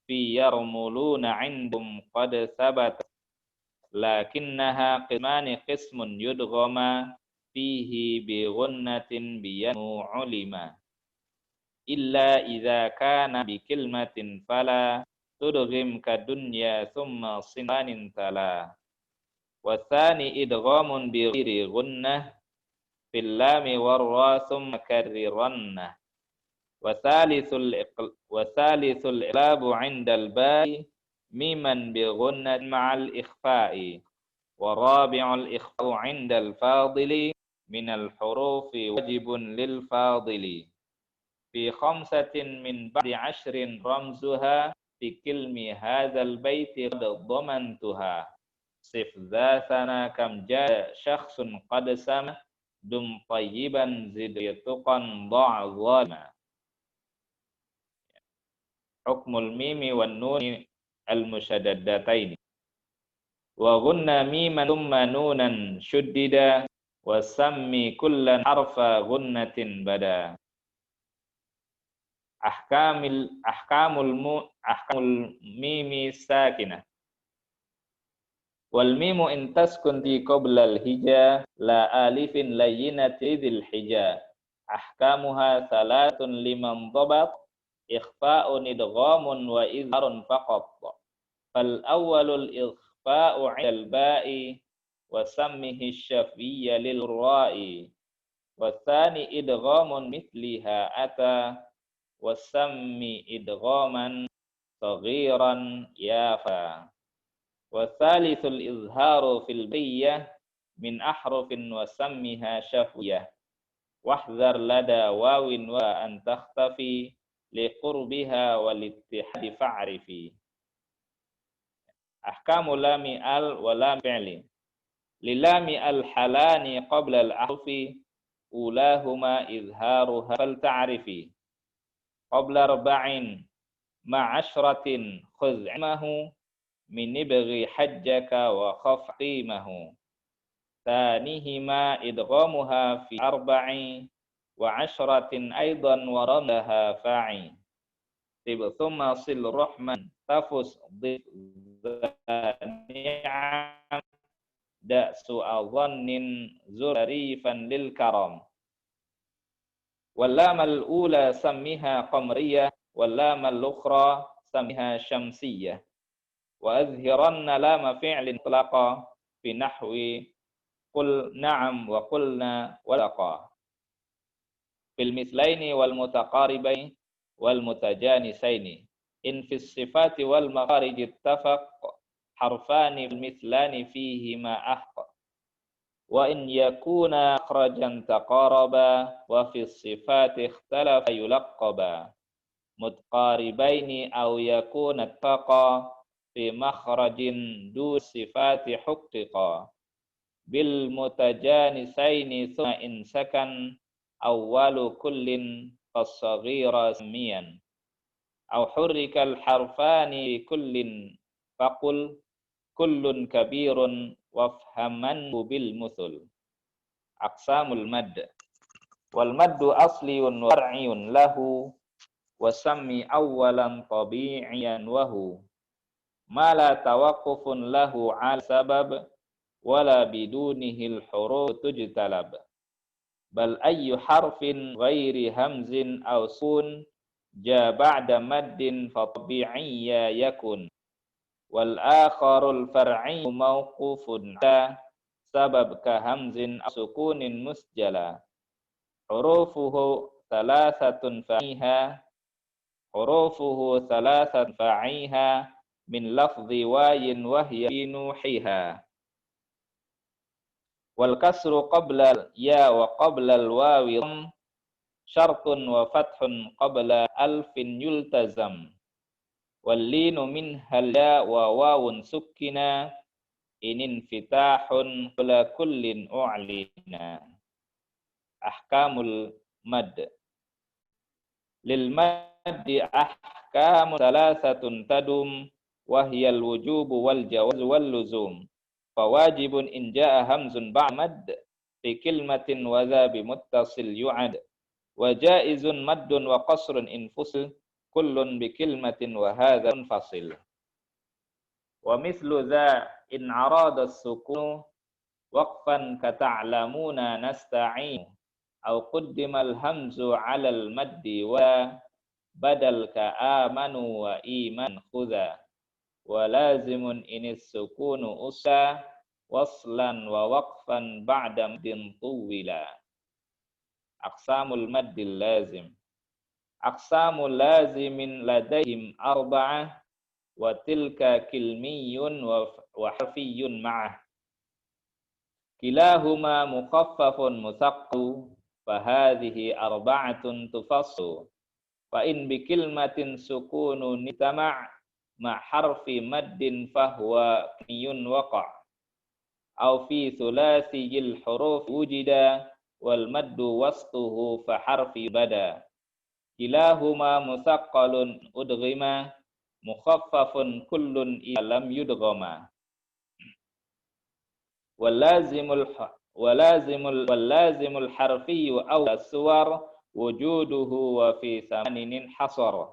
fi yarmuluna indum qad sabat. Lakinnaha qismani qismun yudghama fihi bi ghunnatin biyanu ulima. Illa idza kana bi kilmatin fala tudghim kadunya thumma sinanin tala. Wasani idghamun bi ghairi ghunnah fil lami warra thumma karrirannah. Wasalisul iqlabu 'indal ba'i miman bi ghunnah ma'al ikhfa'i. Warabi'ul ikhfa'u 'indal fadili minal hurufi wajibun lil fadili. Fi khamsatin min ba'di 'ashrin ramzuha fi kilmi hadzal baiti qad dhamantuha. Sif dzasana kam jaa syakhsun qad sama dum tayyiban zid yatuqan dha'dhama. Hukmul mimi wan nuni al-musyaddadataini. Wa ghunna miman thumma nunan shuddida wa sammi kullan harfa ghunnatin bada. Ahkamul mimi sakinah. Wal mimu in taskun fi qabla al-hija la alifin layyinati dhil hija. Ahkamuha salatun liman dhabat ikhfa'un idghamun wa izharun faqat. Fal awwalul ikhfa'u 'indal ba'i wa sammihi syafiyya lil ra'i. Watsani idghamun mithliha ata wa sammi idghaman saghiran yafa. Watsalitsul izharu fil bayyah min ahrufin wa sammiha syafiyah. Wahdhar lada wawin wa an takhtafi liqurbiha walittihadi fa'rifi. Ahkamul lami al wa lam fi'li. Lilami al halani qabla al ahrufi ulahuma izharuha fal ta'rifi. Qabla arba'in ma'ashratin khuz'imahu min ibghi hajjaka wa khaf qimahu. Tanihima idghamuha fi arba'i wa 'ashratin aidan wa ramlaha fa'i. Tib thumma sil rahman tafus dhani'am da'su adhannin zurifan lil karam. Wallamal ula sammiha qamriyah wallamal ukhra sammiha syamsiyah. Wa azhiranna lama fi'lin tlaqa fi nahwi qul na'am wa qulna walaqa. Fil mislaini wal mutaqaribaini wal mutajanisaini. In fis sifati wal makharij ittafaq harfani bil mithlani fihi ma ahqa. Wa in yakuna akhrajan taqaraba wa fis sifati ikhtalafa yulaqqaba. Mutqaribaini aw yakuna ittaqa fi makhrajin du sifati huktiqa. Bil mutajanisaini thumma in sakan awwalu kullin as-saghira samiyan aw hurrikal harfani kullin faqul kullun kabirun wafhaman bil muthul. Aqsamul madd. Wal maddu asliyun wa far'iyun lahu wa sammi awwalan tabi'iyan wahu ma la tawaqqufun lahu 'ala sabab wala bidunihil huruf tujtalab. Bal ayyu harfin ghairi hamzin aw sun ja ba'da maddin fa tabi'iyya yakun. Wal akharul far'i mawqufun ala sabab ka hamzin aw sukunin musjala. Hurufuhu thalathatun fa'iha min lafzi wayin wahya nuhiha. Wal kasru qabla ya wa qabla al wawi syartun wa fathun qabla alfin yultazam. Wal linu min hal ya wa wawun sukkina inin fitahun qabla kullin u'lina. Ahkamul mad. Lil maddi ahkamu thalathatun tadum wahyal wujubu wal jawaz wal luzum. Fawajibun in jaa hamzun ba'mad fi kilmatin wa dha bi muttasil yu'ad. Wa jaizun maddun wa qasrun in fusil kullun bi kilmatin wa hadha munfasil. Wa mislu dha in arada as-sukunu waqfan ka ta'lamuna nasta'in aw quddima al-hamzu 'ala al-maddi wa badal ka amanu wa iman khudha wa lazimun inis sukunu usa waslan wa waqfan ba'da maddin tuwila. Aqsamul maddil lazim. Aqsamul lazimin ladaihim arba'ah wa tilka kilmiyun wa harfiyun ma'ah. Kilahuma mukhaffafun musaqqu fahadhihi arba'atun tufassu. Fa in bi kilmatin sukunun nitama' ma harfi maddin fahuwa miyun waqa' aw fi thulathiyil huruf wujida wal maddu wastuhu fa harfi bada. Kilahuma musaqqalun udghima mukhaffafun kullun lam yudghama. Walazimul harfiyyu aw as-suwar wujuduhu wa fi thamanin hasar.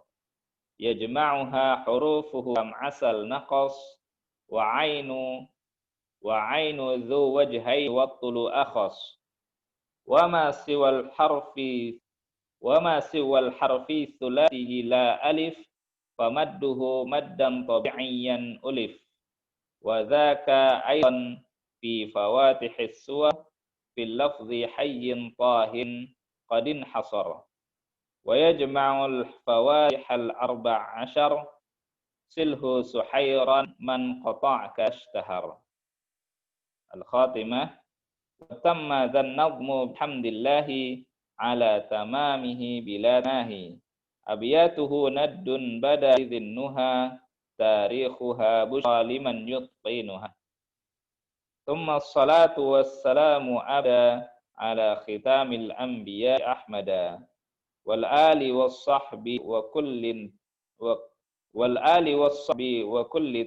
Yajma'uha hurufuhu kam asal naqas wa ainu dhu wajhayn wa tulu akhas. Wa ma siwal harfi thulathi la alif famadduhu maddan tabi'iyyan ulif. Wa dhaka aydan fi fawatihis suwar fil lafzi hayyin tahin qadin hasar. Wa yajma'ul fawatihal arba'ashar silhu suhairan man qata'ka ashtahar. Al-Khatimah. Tamma dhan nadmu bihamdillahi ala tamamihi bila nahi. Abiyatuhu naddun bada idhinnuha tarikhuha bushra liman yutqinuha. Thumma as-salatu was-salamu abda ala khitamil anbiya ahmada wal ali was-sahbi wa kulli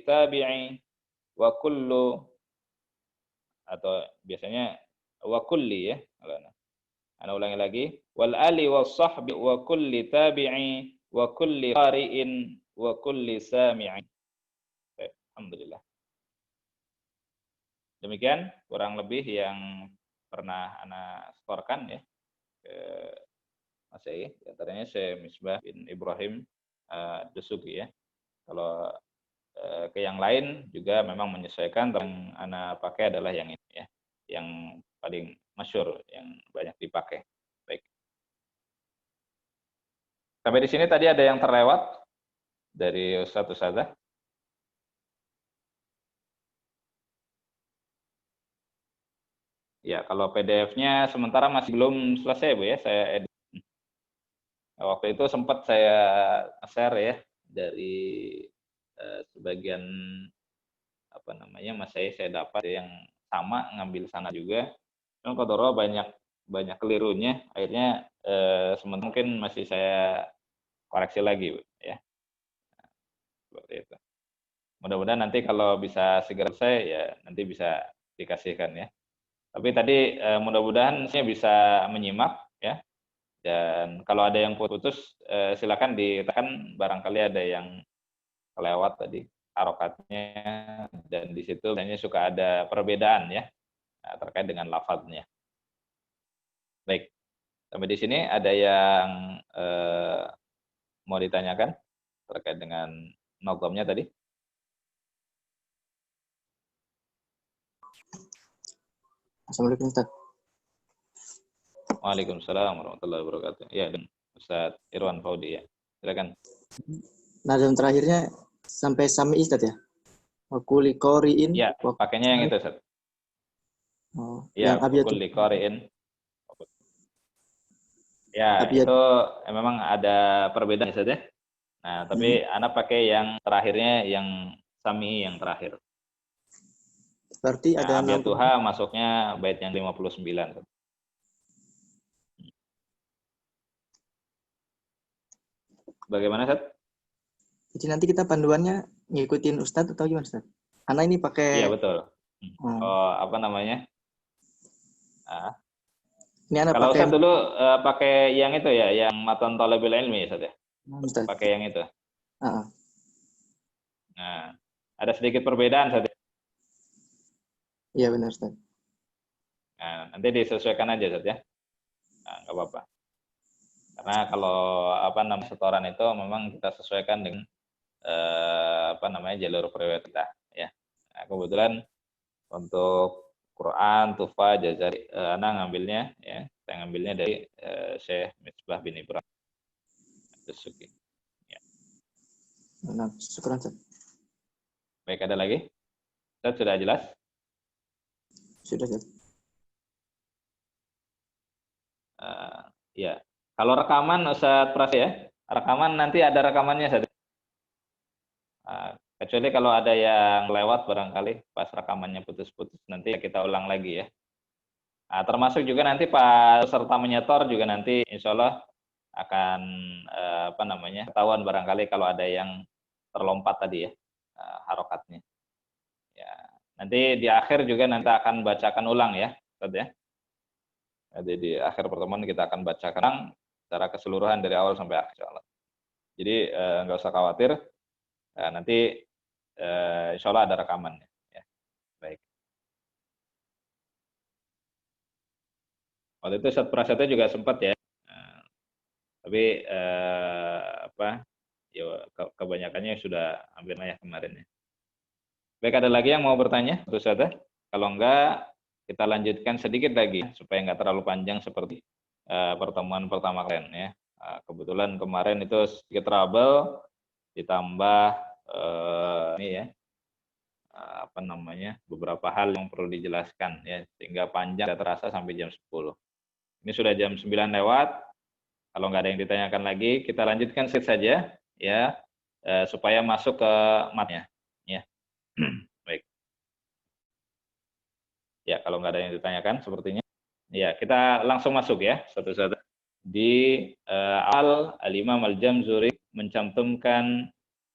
tabi'i wa kullu, atau biasanya wa kulli ya. Ana ulangi lagi. Wal ali was-sahbi wa kulli tabi'i wa kulli qari'in wa kulli sami'in. Alhamdulillah. Demikian kurang lebih yang pernah ana setorkan ya ke Mas Yai, antaranya Syekh Misbah bin Ibrahim Dusuki ya. Kalau ke yang lain juga memang menyesuaikan, yang ana pakai adalah yang ini ya, yang paling masyhur, yang banyak dipakai. Baik. Sampai di sini tadi ada yang terlewat dari Ustaz-Ustazah? Ya, kalau PDF-nya sementara masih belum selesai, Bu ya, saya edit. Waktu itu sempat saya share ya dari sebagian apa namanya Mas saya dapat yang sama ngambil sana juga. Kan kodoro banyak kelirunya, akhirnya sementara mungkin masih saya koreksi lagi, Bu ya. Nah, seperti itu. Mudah-mudahan nanti kalau bisa segera selesai ya nanti bisa dikasihkan ya. Tapi tadi mudah-mudahan saya bisa menyimak ya. Dan kalau ada yang putus silakan ditekan, barangkali ada yang kelewat tadi harokatnya, dan di situ biasanya suka ada perbedaan ya terkait dengan lafadznya. Baik. Sampai di sini ada yang mau ditanyakan terkait dengan nazamnya tadi? Assalamualaikum Ustaz. Waalaikumsalam warahmatullahi wabarakatuh. Ya, dan Ustaz Irwan Faudi ya. Silakan. Nazam terakhirnya sampai sami Ustaz ya? Wakuli qori'in. Ya, pakainya yang itu Ustaz. Oh, Ya, yang abiyatu. wakuli qori'in. Ya, Abiyat. itu memang ada perbedaan Ustaz ya. Nah, tapi anak pakai yang terakhirnya, yang sami yang terakhir. Berarti ada Abiyatuha masuknya bait yang 59. Bagaimana, Ustaz? Jadi nanti kita panduannya ngikutin Ustadz atau gimana, Ustadz? Karena ini pakai Iya, betul. oh, Oh, apa namanya? Ah, ini anak kalau pakai Ustaz dulu pakai yang itu ya, yang matan talabul ilmi, Ustaz ya? Ustadz. Pakai yang itu. Ah, ah. Nah, ada sedikit perbedaan, Ustaz. Iya benar, Ustadz. Nah, nanti disesuaikan aja, Ustaz ya. Nah, nggak apa-apa. Karena kalau apa namanya setoran itu memang kita sesuaikan dengan apa namanya jalur periwayat kita, ya. Nah, kebetulan untuk Quran, Tufa, Jazari, Ana ngambilnya, ya, saya ngambilnya dari Syekh Misbah bin Ibrahim Dasuki. Ya. Nah, syukuran, Ustadz. Baik, ada lagi? Ustaz, sudah jelas? Sudah, Ustadz. Ya. Kalau rekaman, Ustaz Pras ya, rekaman nanti ada rekamannya, Ustaz. Kecuali kalau ada yang lewat barangkali pas rekamannya putus-putus, nanti kita ulang lagi ya. Nah, termasuk juga nanti pas peserta menyetor juga nanti insya Allah akan apa namanya ketahuan barangkali kalau ada yang terlompat tadi ya harokatnya. Ya, nanti di akhir juga nanti akan bacakan ulang ya, Ustaz ya. Jadi di akhir pertemuan kita akan bacakan ulang secara keseluruhan dari awal sampai akhir. Insya Allah. Jadi nggak usah khawatir, nanti insya Allah ada rekamannya. Ya. Baik. Waktu itu Ustaz Prasetyo juga sempat ya, tapi apa? Ya kebanyakannya sudah hampir ya kemarin ya. Baik, ada lagi yang mau bertanya, Ustaz? Kalau enggak, kita lanjutkan sedikit lagi supaya enggak terlalu panjang seperti pertemuan pertama kalian ya. Kebetulan kemarin itu sedikit trouble, ditambah ini ya apa namanya beberapa hal yang perlu dijelaskan ya sehingga panjang tidak terasa sampai jam 10. Ini sudah jam 9 lewat. Kalau nggak ada yang ditanyakan lagi, kita lanjutkan saja ya supaya masuk ke matnya ya. Baik. Ya, kalau nggak ada yang ditanyakan sepertinya. Ya, kita langsung masuk ya satu-satu. Di Al-Imam Al-Jamzuri mencantumkan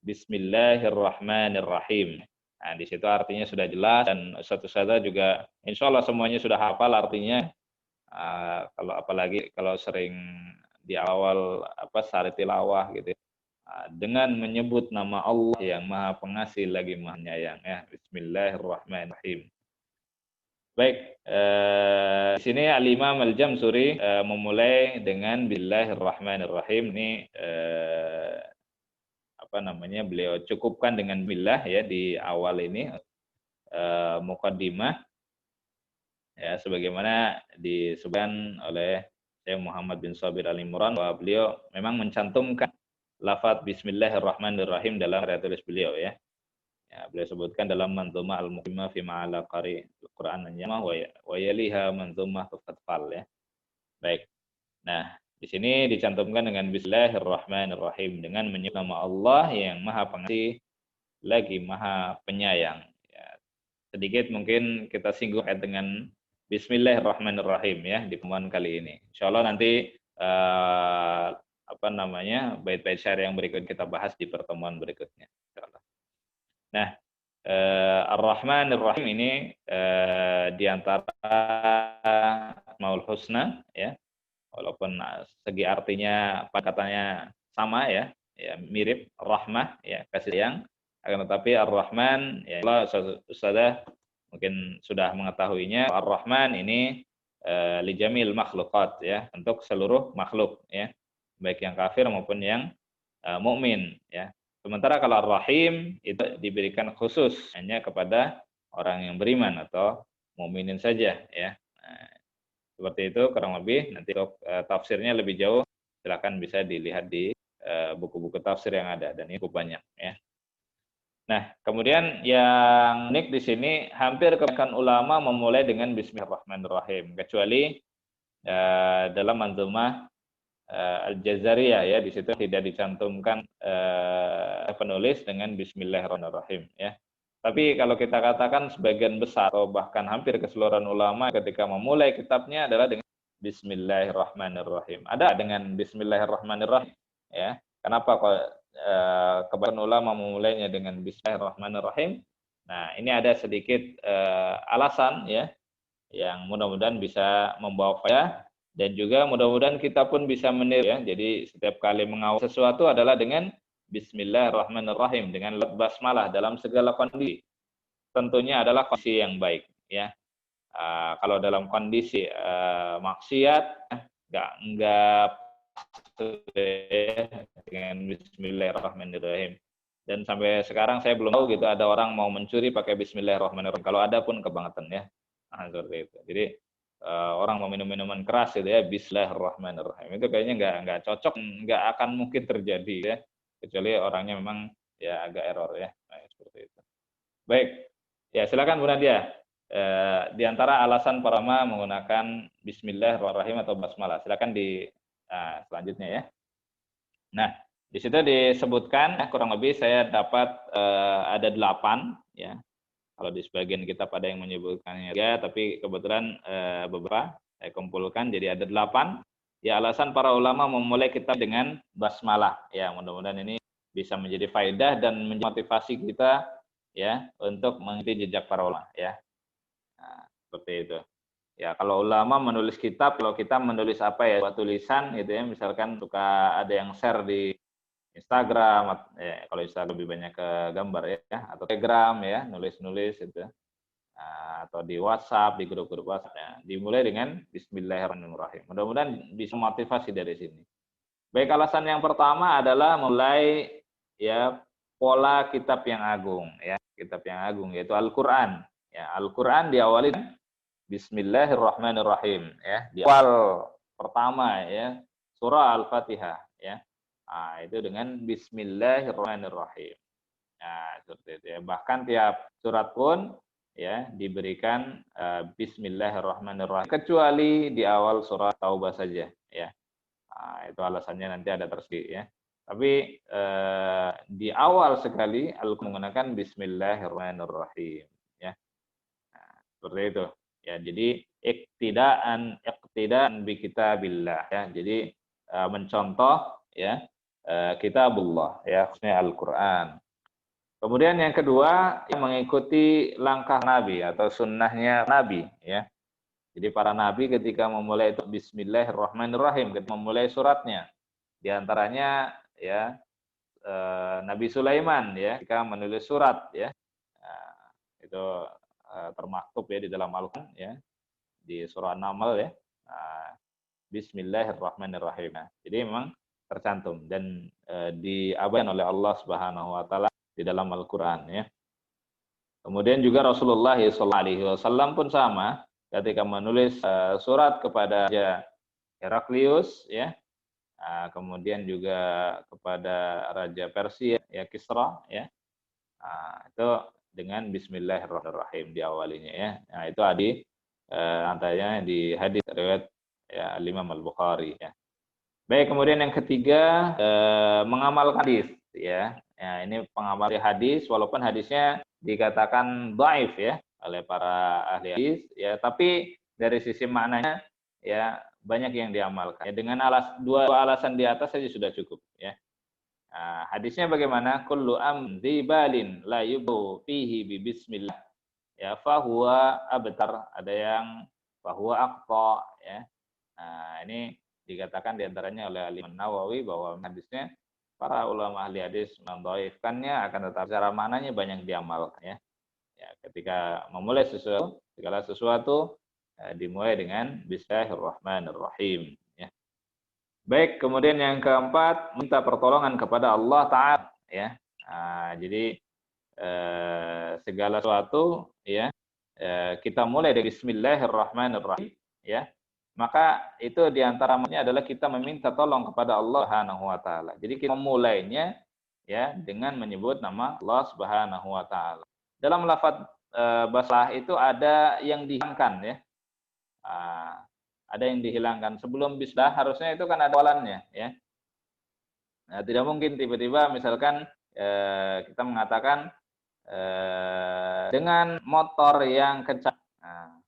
Bismillahirrahmanirrahim. Nah, di situ artinya sudah jelas dan satu-satu juga insya Allah semuanya sudah hafal artinya. Kalau apalagi kalau sering di awal apa sari tilawah gitu dengan menyebut nama Allah yang Maha Pengasih lagi Maha Penyayang ya. Bismillahirrahmanirrahim. Baik, di sini Al-Imam Al-Jamzuri memulai dengan Bismillahirrahmanirrahim. Ini apa namanya beliau cukupkan dengan billah ya di awal ini muqaddimah ya sebagaimana disebutkan oleh Syekh Muhammad bin Shabir Al-Imran bahwa beliau memang mencantumkan lafaz Bismillahirrahmanirrahim dalam karya tulis beliau ya. Ya, beliau sebutkan dalam manzumah al-muqimah fi ma'ala qari al-Qur'an an-yamah wa yaliha manzumah tufatfal ya. Baik. Nah, di sini dicantumkan dengan Bismillahirrahmanirrahim dengan menyebut nama Allah yang Maha Pengasih lagi Maha Penyayang. Ya, sedikit mungkin kita singgung dengan Bismillahirrahmanirrahim ya di pertemuan kali ini. Insyaallah nanti apa namanya bait-bait syair yang berikut kita bahas di pertemuan berikutnya. Insyaallah. Nah, Ar-Rahmanir-Rahim ini di antara Asmaul Husna ya. Walaupun segi artinya katanya sama ya, ya mirip rahmah ya kasih sayang, akan tetapi Ar-Rahman ya Allah Ustazah mungkin sudah mengetahuinya. Ar-Rahman ini li jamil makhluqat ya, untuk seluruh makhluk ya, baik yang kafir maupun yang mukmin ya. Sementara kalau Ar-Rahim itu diberikan khusus hanya kepada orang yang beriman atau mukminin saja ya. Nah, seperti itu kurang lebih. Nanti untuk tafsirnya lebih jauh silakan bisa dilihat di buku-buku tafsir yang ada dan ini cukup banyak ya. Nah, kemudian yang unik di sini hampir kebanyakan ulama memulai dengan Bismillahirrahmanirrahim kecuali dalam manzumah Al-Jazariyah ya, di situ tidak dicantumkan penulis dengan Bismillahirrahmanirrahim ya. Tapi kalau kita katakan sebagian besar atau bahkan hampir keseluruhan ulama ketika memulai kitabnya adalah dengan Bismillahirrahmanirrahim. Ada dengan Bismillahirrahmanirrahim ya. kenapa kok kebanyakan ulama memulainya dengan Bismillahirrahmanirrahim? Nah, ini ada sedikit alasan ya, yang mudah-mudahan bisa membawa faedah dan juga mudah-mudahan kita pun bisa meniru ya. Jadi setiap kali mengawal sesuatu adalah dengan Bismillahirrahmanirrahim, dengan basmalah dalam segala kondisi. Tentunya adalah kondisi yang baik ya. Kalau dalam kondisi maksiat enggak dengan Bismillahirrahmanirrahim. Dan sampai sekarang saya belum tahu gitu ada orang mau mencuri pakai Bismillahirrahmanirrahim. Kalau ada pun kebangetan ya. Nah, seperti itu. Jadi orang mau minum minuman keras gitu ya, Bismillahirrahmanirrahim. Itu kayaknya nggak cocok, nggak akan mungkin terjadi ya. Kecuali orangnya memang ya agak error ya. Nah, seperti itu. Baik. Ya, silakan Bu Nadia. Di antara alasan para ulama menggunakan Bismillahirrahmanirrahim atau basmalah. Silakan selanjutnya ya. Nah, di situ disebutkan kurang lebih saya dapat ada 8 ya. Kalau di sebagian kitab ada yang menyebutkannya 3, tapi kebetulan beberapa saya kumpulkan jadi ada 8. Ya, alasan para ulama memulai kitab dengan basmalah. Ya, mudah-mudahan ini bisa menjadi faedah dan memotivasi kita ya untuk mengikuti jejak para ulama ya. Nah, seperti itu. Ya, kalau ulama menulis kitab, kalau kita menulis apa ya, buat tulisan gitu ya, misalkan suka ada yang share di Instagram, ya, kalau Instagram lebih banyak ke gambar ya, atau Telegram ya, nulis-nulis itu, atau di WhatsApp, di grup-grup WhatsApp ya, dimulai dengan Bismillahirrahmanirrahim. Mudah-mudahan bisa motivasi dari sini. Baik, alasan yang pertama adalah mulai ya pola kitab yang agung ya, kitab yang agung yaitu Al-Qur'an. Ya, Al-Qur'an diawali dengan Bismillahirrahmanirrahim ya, di awal pertama ya, surah Al-Fatihah ya. Nah, itu dengan Bismillahirrahmanirrahim. Nah, seperti itu ya. Bahkan tiap surat pun ya diberikan Bismillahirrahmanirrahim kecuali di awal surah Taubah saja ya. Nah, itu alasannya nanti ada tersendiri ya. Tapi di awal sekali Al-Qur'an menggunakan Bismillahirrahmanirrahim ya. Nah, seperti itu. Ya, jadi iktidaan bi kitabillah ya. Jadi mencontoh ya kitabullah ya, khususnya Al-Qur'an. Kemudian yang kedua, mengikuti langkah Nabi atau sunnahnya Nabi ya. Jadi para nabi ketika memulai itu Bismillahirrahmanirrahim, ketika memulai suratnya. Di antaranya ya Nabi Sulaiman ya, ketika menulis surat ya. Nah, itu termaktub ya di dalam Al-Qur'an ya, di surah An-Naml ya. Nah, Bismillahirrahmanirrahim. Nah, jadi memang tercantum dan diabaikan oleh Allah Subhanahu wa taala di dalam Al-Qur'an ya. Kemudian juga Rasulullah SAW pun sama ketika menulis surat kepada Raja Heraklius ya. Kemudian juga kepada Raja Persia ya, Kisra ya. Itu dengan Bismillahirrahmanirrahim diawalinya ya. Nah, itu antaranya di hadis riwayat ya Imam Al-Bukhari ya. Baik, kemudian yang ketiga mengamalkan hadis ya. Ya, ini pengamal hadis walaupun hadisnya dikatakan dhaif ya oleh para ahli hadis ya, tapi dari sisi maknanya ya banyak yang diamalkan. Ya, dengan dua alasan di atas saja sudah cukup ya. Nah, hadisnya bagaimana? Kullu amdi balin la yubu fihi bi bismillah. Ya, fahuwa abtar, ada yang fahuwa aqta ya. Nah, ini dikatakan diantaranya oleh Imam Nawawi bahwa hadisnya para ulama ahli hadis mendhaifkannya, akan tetapi secara maknanya banyak diamalkan ya. Ya, ketika memulai segala sesuatu dimulai dengan Bismillahirrahmanirrahim. Baik, kemudian yang keempat, minta pertolongan kepada Allah Ta'ala ya. Jadi segala sesuatu ya kita mulai dari Bismillahirrahmanirrahim ya. Maka itu diantaranya adalah kita meminta tolong kepada Allah Subhanahu wa taala. Jadi kita memulainya ya dengan menyebut nama Allah Subhanahu wa taala. Dalam lafaz basmalah itu ada yang dihilangkan ya. Ada yang dihilangkan. Sebelum bismillah harusnya itu kan ada awalannya ya. Nah, tidak mungkin tiba-tiba misalkan kita mengatakan dengan motor yang kencang. Nah,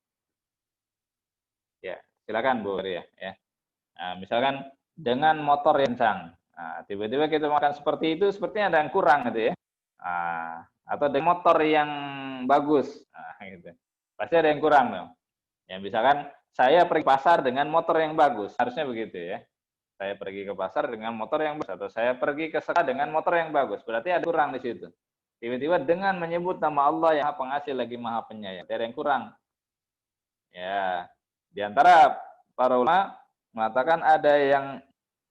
ya, silakan Bu Ria ya. Nah, misalkan dengan motor yang kencang. Nah, tiba-tiba kita makan seperti itu, sepertinya ada yang kurang gitu ya. Atau dengan motor yang bagus, gitu. Pasti ada yang kurang dong. Ya, misalkan saya pergi ke pasar dengan motor yang bagus, harusnya begitu ya. Saya pergi ke pasar dengan motor yang bagus, atau saya pergi ke sekolah dengan motor yang bagus, berarti ada kurang di situ. Tiba-tiba dengan menyebut nama Allah yang Maha Pengasih lagi Maha Penyayang, ada yang kurang. Ya, di antara para ulama mengatakan ada yang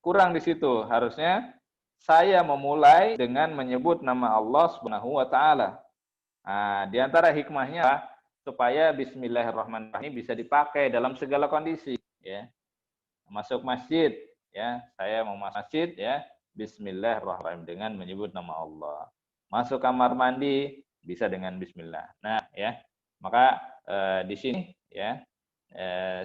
kurang di situ. Harusnya saya memulai dengan menyebut nama Allah Subhanahu wa taala. Nah, di antara hikmahnya supaya bismillahirrahmanirrahim bisa dipakai dalam segala kondisi, ya. Masuk masjid, ya. Saya mau masuk masjid, ya. Bismillahirrahmanirrahim dengan menyebut nama Allah. Masuk kamar mandi bisa dengan bismillah. Nah, ya. Maka di sini, ya,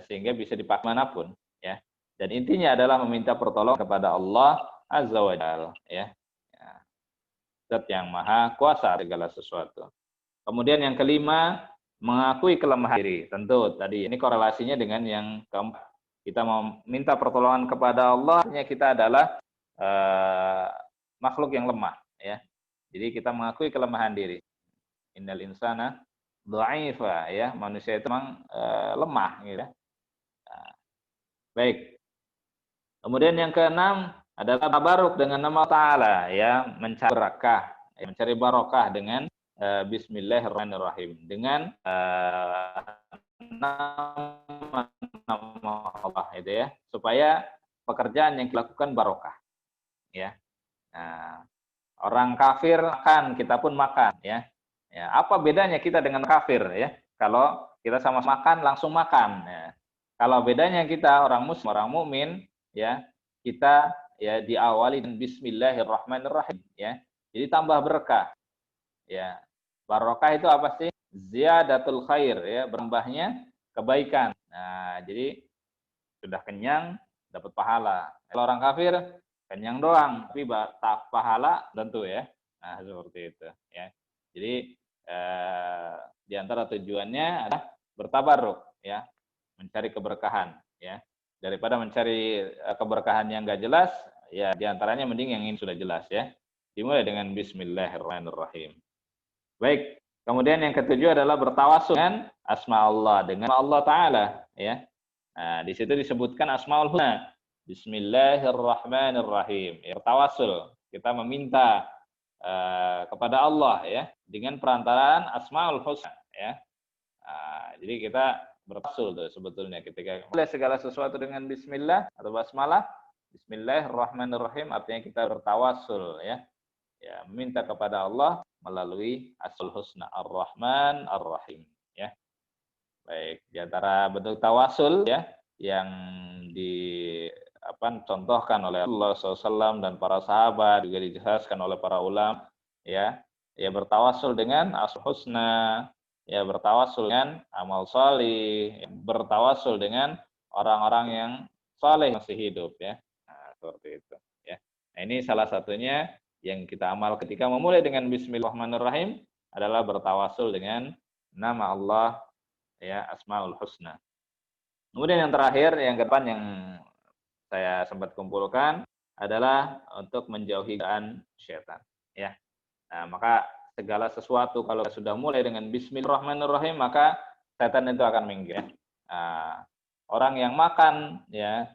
sehingga bisa dipakai manapun, ya. Dan intinya adalah meminta pertolongan kepada Allah Azza wa Jalla, ya. Zat yang maha kuasa segala sesuatu. Kemudian yang kelima, mengakui kelemahan diri. Tentu tadi ini korelasinya dengan yang keempat. Kita mau minta pertolongan kepada Allah, artinya kita adalah makhluk yang lemah, ya. Jadi kita mengakui kelemahan diri. Innal insana dha'ifa, ya. Manusia itu memang lemah, gitu. Nah, baik. Kemudian yang keenam adalah tabaruk dengan nama Ta'ala, ya, mencari berkah, ya, mencari barokah dengan bismillahirrahmanirrahim, dengan nama Allah itu ya, supaya pekerjaan yang dilakukan barokah, ya. Nah, orang kafir makan, kita pun makan, ya. Ya, apa bedanya kita dengan kafir, ya? Kalau kita sama makan langsung makan, ya. Kalau bedanya kita orang muslim, orang mukmin, ya, kita ya diawali dengan bismillahirrahmanirrahim, ya. Jadi tambah berkah. Ya. Barokah itu apa sih? Ziyadatul khair, ya, bertambahnya kebaikan. Nah, jadi sudah kenyang dapat pahala. Kalau orang kafir kenyang doang, tapi tak pahala tentu ya. Nah, seperti itu, ya. Jadi di antara tujuannya adalah bertabaruk, ya, mencari keberkahan, ya. Daripada mencari keberkahan yang enggak jelas, ya diantaranya mending yang ini sudah jelas, ya. Dimulai dengan bismillahirrahmanirrahim. Baik, kemudian yang ketujuh adalah bertawasul dengan asma Allah, dengan Allah Ta'ala, ya. Nah, di situ disebutkan asmaul husna. Bismillahirrahmanirrahim. Ya, bertawasul, kita meminta kepada Allah, ya, dengan perantaraan asmaul husna, ya. Nah, jadi kita bertawasul tuh sebetulnya ketika mulai segala sesuatu dengan bismillah atau basmalah, bismillahirrahmanirrahim, artinya kita bertawasul, ya. Ya, meminta kepada Allah melalui Asmaul Husna Ar-Rahman Ar-Rahim, ya. Baik, di antara bentuk tawasul, ya, yang contohkan oleh Allah SAW dan para sahabat, juga dijelaskan oleh para ulama, ya, bertawasul dengan Asmaul Husna, ya, bertawasul dengan amal salih, ya, bertawasul dengan orang-orang yang saleh masih hidup, ya. Nah, seperti itu, ya. Nah, ini salah satunya yang kita amal ketika memulai dengan bismillahirrahmanirrahim adalah bertawasul dengan nama Allah, ya, Asmaul Husna. Kemudian yang terakhir, yang kedepan yang saya sempat kumpulkan adalah untuk menjauhi godaan syaitan, ya. Nah, maka segala sesuatu kalau sudah mulai dengan bismillahirrahmanirrahim, maka setan itu akan minggir. Nah, orang yang makan, ya,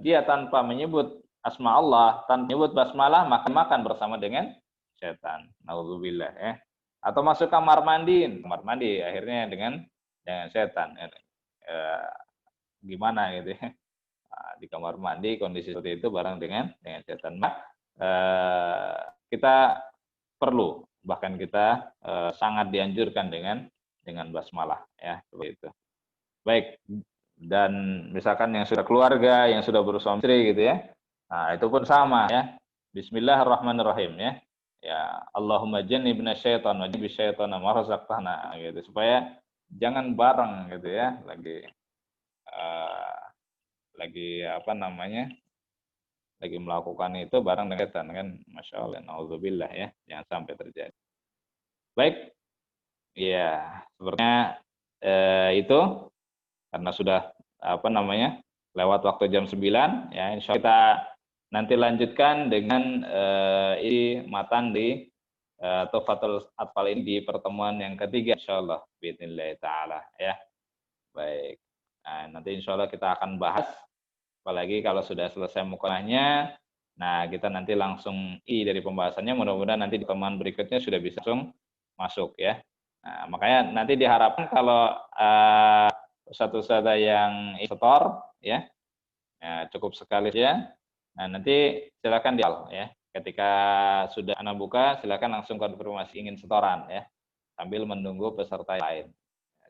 dia tanpa menyebut asma Allah, tanpa menyebut basmalah, maka makan bersama dengan setan. Nauzubillah, ya. Atau masuk kamar mandi akhirnya dengan setan. Gimana gitu ya. Nah, di kamar mandi kondisi seperti itu bareng dengan setan. Kita perlu, bahkan kita sangat dianjurkan dengan basmalah, ya, seperti itu. Baik, dan misalkan yang sudah keluarga, yang sudah bersuami istri gitu ya. Nah, itu pun sama, ya. Bismillahirrahmanirrahim, ya. Ya, Allahumma jannibna syaitan wa jannibis syaitana ma razaqtana, gitu. Supaya jangan bareng gitu ya, lagi lagi melakukan itu bareng dengan setan kan, masya Allah, naudzubillah, ya, jangan sampai terjadi. Baik, ya, sepertinya itu karena sudah lewat waktu jam 9, ya, insya Allah kita nanti lanjutkan dengan ini matan di Tuhfatul Atfal ini di pertemuan yang ketiga insyaallah bismillah taala ya. Baik. Nah, nanti insyaallah kita akan bahas apalagi kalau sudah selesai mukadimahnya. Nah, kita nanti langsung dari pembahasannya, mudah-mudahan nanti di pertemuan berikutnya sudah bisa langsung masuk ya. Nah, makanya nanti diharapkan kalau ustadz-ustadzah yang setor ya, cukup sekali ya. Nah, nanti silakan ya. Ketika sudah Anda buka, silakan langsung konfirmasi ingin setoran ya, sambil menunggu peserta lain.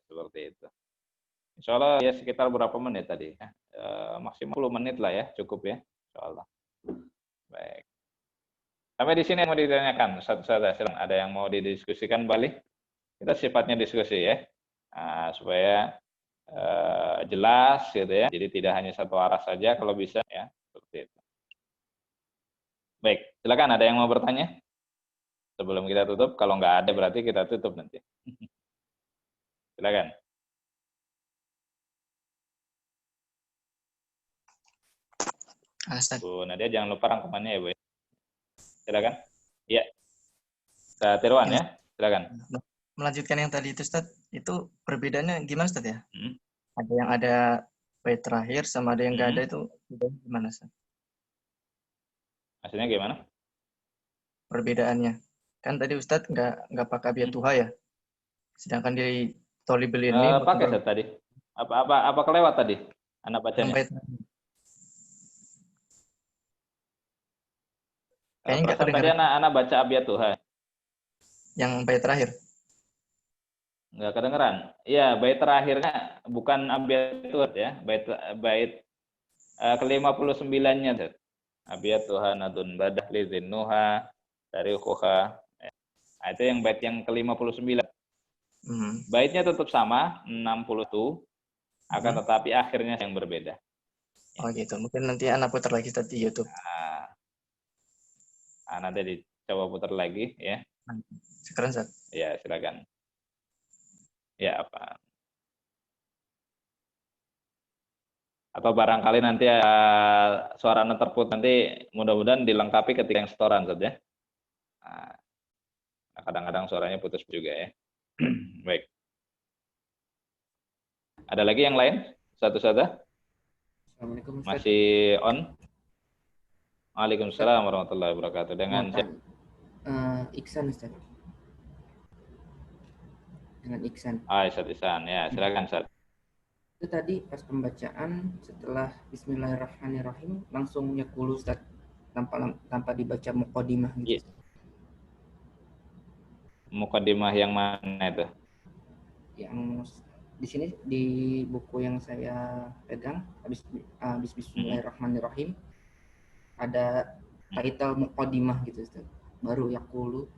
Seperti itu. Insya Allah ya sekitar berapa menit tadi? Ya? Maksimal 10 menit lah ya, cukup ya. Insya Allah. Baik. Sampai di sini yang mau ditanyakan, Ustaz, silakan. Ada yang mau didiskusikan balik? Kita sifatnya diskusi ya, supaya jelas gitu ya. Jadi tidak hanya satu arah saja kalau bisa ya, seperti itu. Baik, silakan ada yang mau bertanya? Sebelum kita tutup, kalau nggak ada berarti kita tutup nanti. Silakan. Bu Nadia jangan lupa rangkumannya ya Bu. Silakan. Iya. Ustaz Tirwan ya, silakan. Melanjutkan yang tadi itu Ustaz, itu perbedaannya gimana Ustaz ya? Ada yang ada bait terakhir sama ada yang nggak ada, itu gimana Ustaz? Maksudnya gimana? Perbedaannya. Kan tadi Ustaz nggak pakai abiyatuha ya. Sedangkan di Tholibul Ilmi pakai Ustaz tadi. Apa kelewat tadi? Anak bacanya. Kayaknya nggak tadi anak baca abiyatuha. Yang bait terakhir. Nggak kedengeran. Iya, bait terakhirnya bukan abiyatuha ya. Bait ke-59-nya Ustaz. Abiyatuha nadun badah lizinnuha dari ukhuha. Nah, itu yang bait yang ke-59. Baitnya tetap sama, 60 akan tetapi akhirnya yang berbeda. Oh gitu. Mungkin nanti anak putar lagi di YouTube. Nanti dicoba putar lagi ya. Sekarang Ustaz. Ya, silakan. Ya, apa? Atau barangkali nanti suara Anda terputus, nanti mudah-mudahan dilengkapi ketika yang setoran Ustaz ya. Kadang-kadang suaranya putus juga ya. Baik. Ada lagi yang lain? Satu-satu? Assalamualaikum Ustaz. Masih on? Waalaikumsalam warahmatullahi wabarakatuh. Dengan Iksan Ustaz. Dengan Iksan. Ustaz Ihsan. Ya, silakan Ustaz. Itu tadi pas pembacaan setelah Bismillahirrahmanirrahim langsung yaqulu Ustaz, tanpa dibaca muqaddimah gitu. Muqaddimah yang mana itu? Yang di sini di buku yang saya pegang habis Bismillahirrahmanirrahim ada title muqaddimah gitu Ustaz. Baru yaqulu.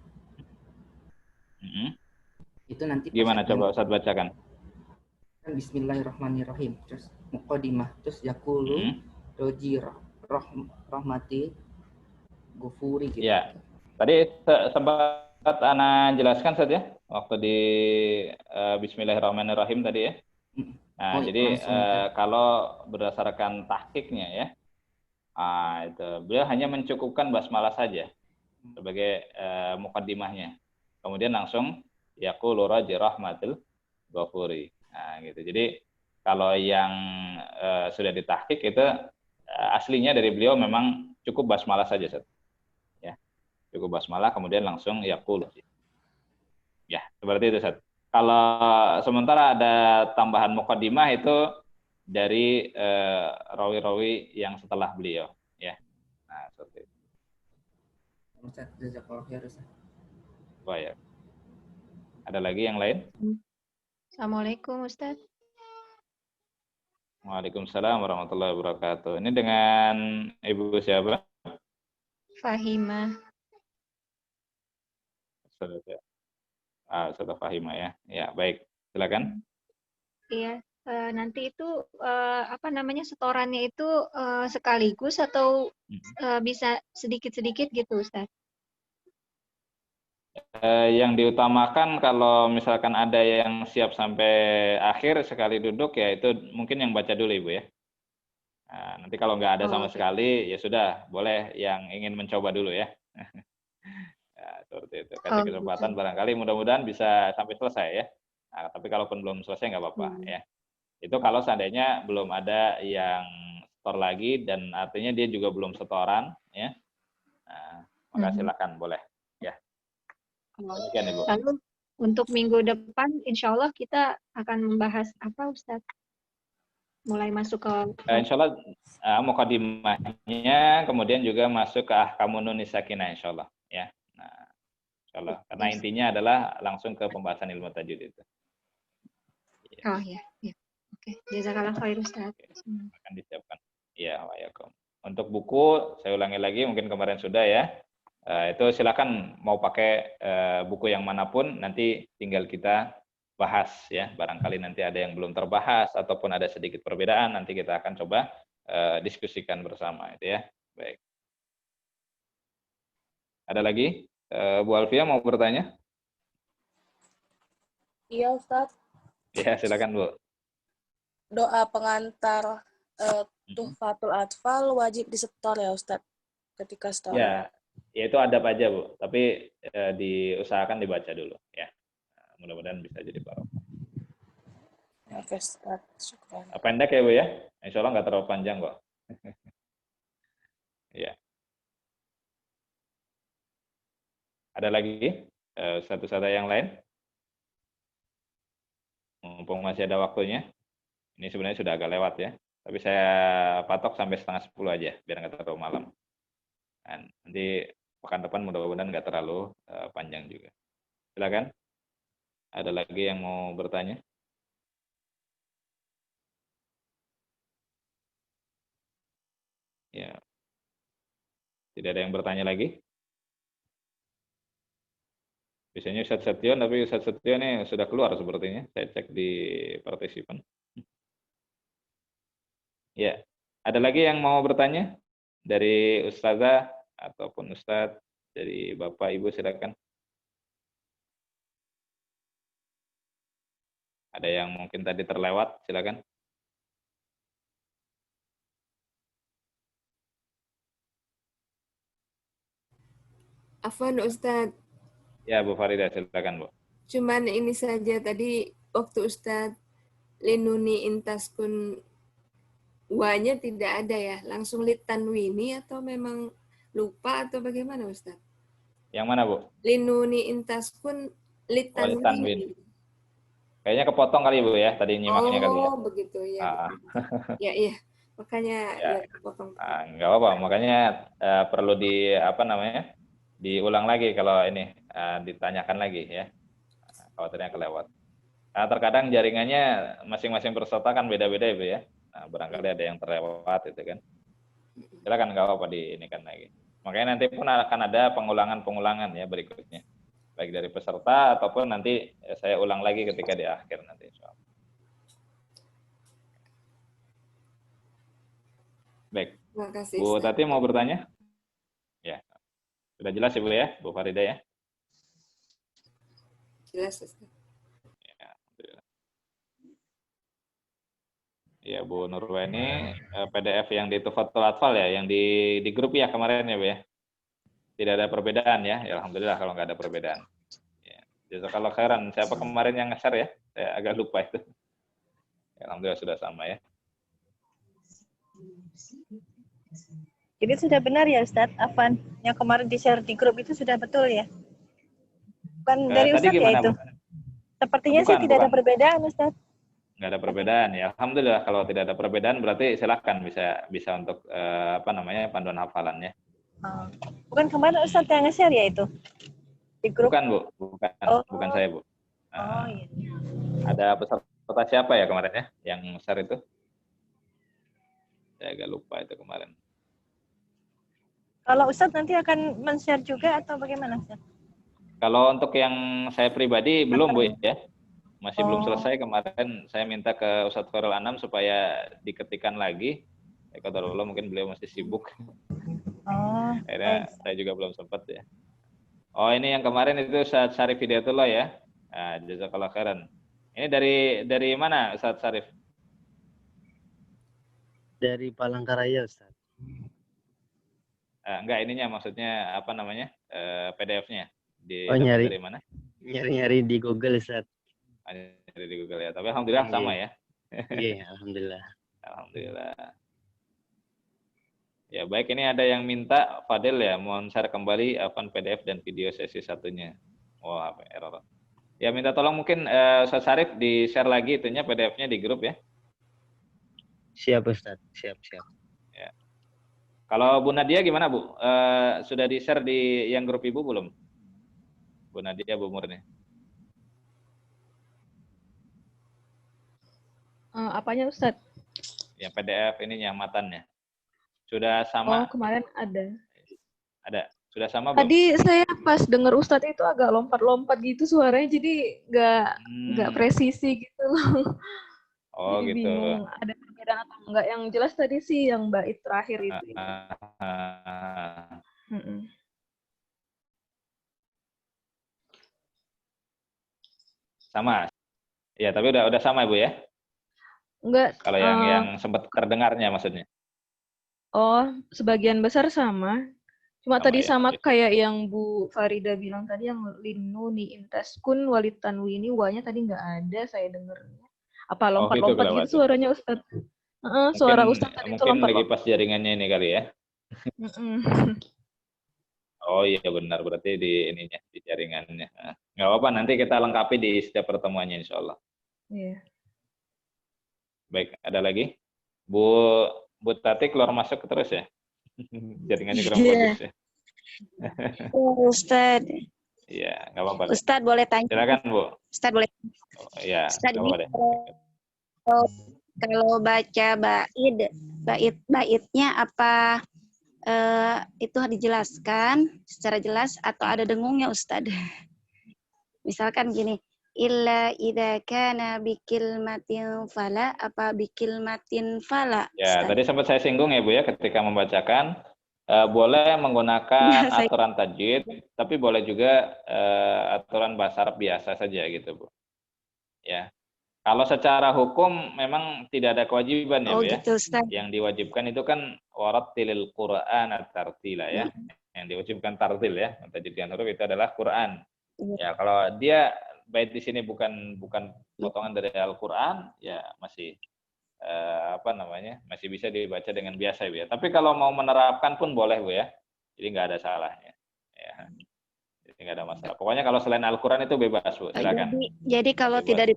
Itu nanti gimana coba Ustaz bacakan? Bismillahirrahmanirrahim, terus muqaddimah, terus yaqulu roji rahmati gufuri gitu. Ya. Tadi sempat Ana jelaskan Ustaz ya waktu di Bismillahirrahmanirrahim tadi ya. Nah, jadi kalau berdasarkan tahqiqnya ya, itu beliau hanya mencukupkan basmalah saja sebagai muqaddimahnya. Kemudian langsung yaqulu roji rahmatil gufuri. Nah, gitu. Jadi kalau yang sudah ditahqiq itu aslinya dari beliau memang cukup basmalah saja, Ustaz. Ya. Cukup basmalah kemudian langsung yaqul. Ya, seperti itu, Ustaz. Kalau sementara ada tambahan muqaddimah itu dari rawi-rawi yang setelah beliau, ya. Nah, seperti itu. Ustaz, jazakallahu khair Ustaz. Baik. Ada lagi yang lain? Assalamualaikum Ustaz. Waalaikumsalam warahmatullahi wabarakatuh. Ini dengan Ibu siapa? Fahimah. Ustazah Fahimah ya. Ya, baik. Silakan. Iya, nanti itu apa namanya setorannya itu sekaligus atau bisa sedikit-sedikit gitu Ustaz? Yang diutamakan kalau misalkan ada yang siap sampai akhir sekali duduk ya itu mungkin yang baca dulu Ibu ya. Nah, nanti kalau nggak ada sama Oke. sekali, ya sudah, boleh yang ingin mencoba dulu ya. Ya, seperti itu. Kasih gitu. kesempatan barangkali mudah-mudahan bisa sampai selesai ya. Nah, tapi kalaupun belum selesai nggak apa-apa ya. Itu kalau seandainya belum ada yang setor lagi dan artinya dia juga belum setoran ya. Nah, maka silakan boleh ya. Demikian Ibu. Lalu untuk minggu depan, insya Allah kita akan membahas apa, Ustadz? Mulai masuk ke Insya Allah mukadimahnya, kemudian juga masuk ke ahkamun nun sakinah insya Allah ya. Nah, insya Allah. Karena intinya adalah langsung ke pembahasan ilmu tajwid itu. Oh ya, ya. Oke, jazakallah khair Ustadz. Akan disiapkan. Iya, waalaikumsalam. Untuk buku, saya ulangi lagi, mungkin kemarin sudah ya. Itu silakan mau pakai buku yang manapun, nanti tinggal kita bahas ya. Barangkali nanti ada yang belum terbahas ataupun ada sedikit perbedaan, nanti kita akan coba diskusikan bersama itu ya. Baik. Ada lagi? Bu Alfia mau bertanya? Iya Ustadz, Ya, silakan Bu. doa pengantar Tuhfatul Atfal wajib disetor ya Ustadz ketika setor. Ya, itu adab aja Bu, tapi diusahakan dibaca dulu ya. Mudah-mudahan bisa jadi barokah. Oke Ustadz, syukran. Pendek ya Bu ya, insya Allah nggak terlalu panjang kok. Ya. Ada lagi satu-satu yang lain? Mumpung masih ada waktunya. Ini sebenarnya sudah agak lewat ya, tapi saya patok sampai 9:30 aja, biar nggak terlalu malam. Dan nanti pekan depan mudah-mudahan nggak terlalu panjang juga. Silakan. Ada lagi yang mau bertanya? Ya. Tidak ada yang bertanya lagi? Biasanya Ustadz Setio, tapi Ustadz Setio ini sudah keluar sepertinya. Saya cek di partisipan. Ya. Ada lagi yang mau bertanya? Dari Ustazah ataupun Ustadz, dari Bapak Ibu silakan. Ada yang mungkin tadi terlewat, silakan. Afwan Ustadz, Ya, Bu Farida, silakan Bu. cuman ini saja tadi waktu Ustadz linuni intaskun wa-nya tidak ada ya, langsung litanwini atau memang lupa atau bagaimana Ustadz? Yang mana Bu? Linuni intaskun litanwini. Kayaknya kepotong kali Bu ya, tadi nyimaknya kali ya. Oh begitu ya. Ya iya, makanya ya kepotong. Nggak apa-apa, makanya perlu diulang lagi kalau ini ditanyakan lagi ya, khawatirnya kelewat. Nah, terkadang jaringannya masing-masing peserta kan beda-beda Ibu ya. Nah, barangkali ada yang terlewat itu kan. Silakan, nggak apa-apa diinikan lagi. Makanya nanti pun akan ada pengulangan-pengulangan ya berikutnya. Baik dari peserta ataupun nanti saya ulang lagi ketika di akhir nanti. Baik. Terima kasih, Bu Ustaz. Tati mau bertanya? Ya. Sudah jelas Ibu ya, Bu Farida ya? Jelas, Ustaz. Ya, Bu Nurweni, PDF yang di Tuhfatul Atfal ya, yang di grup ya kemarin ya Bu ya? Tidak ada perbedaan ya? Ya alhamdulillah kalau nggak ada perbedaan. Ya. Jazakallah khairan. Siapa kemarin yang nge-share ya? Saya agak lupa itu. Ya, alhamdulillah sudah sama ya. Jadi sudah benar ya Ustadz, Afan, yang kemarin di-share di grup itu sudah betul ya? Bukan dari Ustadz ya itu? Bu? Sepertinya sih tidak ada perbedaan Ustadz. Nggak ada perbedaan ya. Alhamdulillah kalau tidak ada perbedaan berarti silakan bisa untuk panduan hafalannya. Bukan kemarin Ustadz yang nge-share ya itu? Di grup? Bukan Bu, bukan saya Bu. Iya. Ada peserta siapa ya kemarin ya yang share itu? Saya agak lupa itu kemarin. Kalau Ustadz nanti akan men-share juga atau bagaimana Ustadz? Kalau untuk yang saya pribadi belum Bu ya. Masih belum selesai. Kemarin saya minta ke Ustadz Khairul Anam supaya diketikkan lagi. Qadarullah mungkin beliau masih sibuk. Akhirnya saya juga belum sempat ya. Oh ini yang kemarin itu Ustadz Syarif Hidayatullah ya. Nah, jazakallah khairan. Ini dari mana Ustadz Syarif? Dari Palangkaraya, Ustaz. Enggak, ininya maksudnya apa namanya? PDF-nya. Oh, nyari. Dari mana? Nyari di Google, Ustaz. Nyari di Google ya. Tapi alhamdulillah sama ya. Iya, alhamdulillah. Alhamdulillah. Ya, baik, ini ada yang minta Fadil ya, mohon share kembali PDF dan video sesi satunya. Wah, apa error. Ya, minta tolong mungkin Ustaz Syarif di-share lagi itunya PDF-nya di grup ya. Siap, Ustaz. Siap. Ya. Kalau Bu Nadia gimana, Bu? Sudah di-share di yang grup Ibu belum? Bu Nadia, Bu Murni. Apanya, Ustaz? Yang PDF ini yang matannya. Sudah sama? Oh, kemarin ada. Ada. Sudah sama belum? Tadi saya pas dengar Ustadz itu agak lompat-lompat gitu suaranya, jadi nggak presisi gitu loh. Oh, jadi gitu. bingung ada perbedaan atau enggak. Yang jelas tadi sih yang bait terakhir itu. Sama. Ya, tapi udah sama Ibu ya? Enggak. Kalau yang sempat terdengarnya maksudnya. Oh, sebagian besar sama. Cuma Sama tadi ya? sama kayak yang Bu Farida bilang tadi, yang linuni intaskun walitanwi ini wanya tadi nggak ada saya dengernya. Apa lompat-lompat gitu suaranya Ustadz? Suara Ustadz tadi itu mungkin lagi lompat-lompat. pas jaringannya ini kali ya. Oh iya benar, berarti di ininya, di jaringannya. Nah, nggak apa-apa, nanti kita lengkapi di setiap pertemuannya insya Allah. Iya. Baik, ada lagi? Bu Tati keluar masuk terus ya? Jaringannya kurang bagus ya. Ustaz. Iya, nggak apa-apa. Ustaz boleh tanya. Silakan Bu. Ustaz boleh. Oh, iya, Ustaz, nggak apa-apa deh. Kalau baca baitnya apa itu dijelaskan secara jelas atau ada dengungnya Ustaz? Misalkan gini, illa idza kana bikilmatin fala, apa bikilmatin fala? Ya, tadi sempat saya singgung ya Bu ya, ketika membacakan boleh menggunakan aturan tajwid, tapi boleh juga aturan bahasa Arab biasa saja gitu Bu. Ya, kalau secara hukum memang tidak ada kewajiban ya Bu ya. Gitu, Ustaz. Yang diwajibkan itu kan warattilil Qur'an tartila ya. Yang diwajibkan tartil ya, mentajwidkan huruf itu adalah Quran. Ya, kalau dia bait di sini bukan potongan dari Al-Qur'an, ya masih masih bisa dibaca dengan biasa Bu ya. Tapi kalau mau menerapkan pun boleh Bu ya. Jadi nggak ada salahnya. Ya. Jadi nggak ada masalah. Pokoknya kalau selain Al-Qur'an itu bebas Bu, silakan. Jadi kalau tidak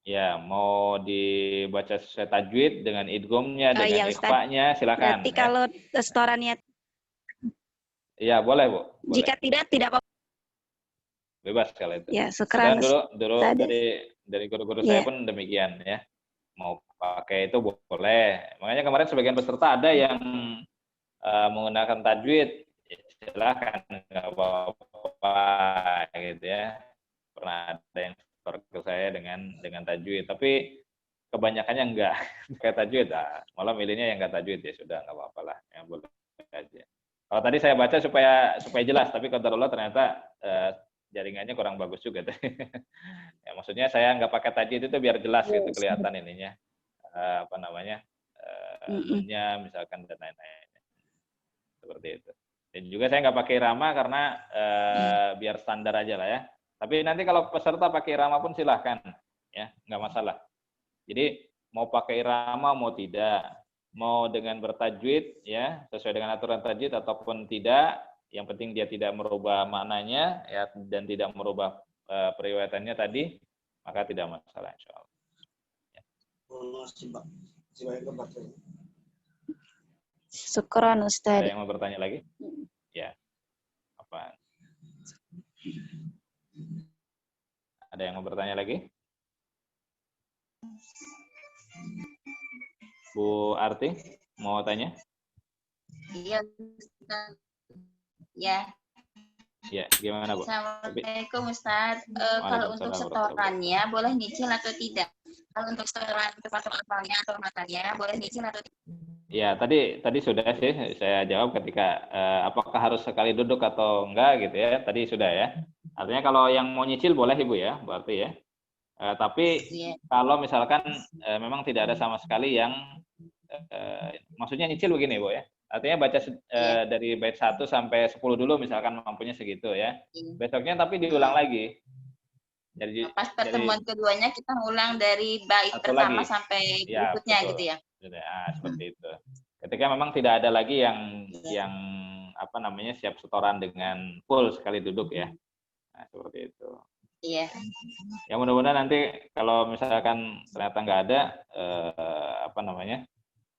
Ya, mau dibaca sesuai tajwid dengan idghamnya, dengan ikhfa'nya, silakan. Berarti kalau setorannya Iya, boleh Bu. Boleh. Jika tidak apa-apa. Bebas kalau itu. Ya, sekarang dulu dari guru-guru saya pun demikian ya. Mau pakai itu boleh. Makanya kemarin sebagian peserta ada yang menggunakan tajwid, ya, silakan, nggak apa-apa gitu ya. Pernah ada yang ke saya dengan tajwid, tapi kebanyakannya enggak kayak tajwid, malah milihnya yang enggak tajwid, ya sudah nggak apa-apa lah, yang boleh aja. Kalau tadi saya baca supaya jelas, tapi qadarullah ternyata jaringannya kurang bagus juga. Ya, maksudnya saya nggak pakai tajwid itu biar jelas gitu kelihatan ininya, nya misalkan dan lain-lain. Seperti itu. Dan juga saya nggak pakai irama karena biar standar aja lah ya. Tapi nanti kalau peserta pakai irama pun silahkan, ya nggak masalah. Jadi mau pakai irama mau tidak, mau dengan bertajwid ya sesuai dengan aturan tajwid ataupun tidak, yang penting dia tidak merubah maknanya ya dan tidak merubah periwayatannya tadi, maka tidak masalah insyaallah. Ya. Syukran Ustaz. Ada yang mau bertanya lagi? Ya. Apa? Ada yang mau bertanya lagi? Bu Arti, mau tanya? Iya, Ustaz. Ya. Ya, gimana Bu? Assalamualaikum Ustaz. Kalau untuk setorannya boleh nyicil atau tidak? Kalau untuk setoran tepat asalnya atau matanya boleh nyicil atau tidak? Ya, tadi sudah sih saya jawab ketika apakah harus sekali duduk atau enggak gitu ya. Tadi sudah ya. Artinya kalau yang mau nyicil boleh Ibu ya, berarti ya. Tapi kalau misalkan memang tidak ada sama sekali yang maksudnya nyicil begini Bu ya. Artinya baca dari bait 1 sampai 10 dulu misalkan mampunya segitu ya. Besoknya tapi diulang lagi. Jadi pas pertemuan keduanya kita ngulang dari bait pertama sampai berikutnya gitu ya. Seperti itu. Ketika memang tidak ada lagi yang apa namanya siap setoran dengan full sekali duduk ya. Nah, seperti itu. Iya. Ya mudah-mudahan nanti kalau misalkan ternyata nggak ada apa namanya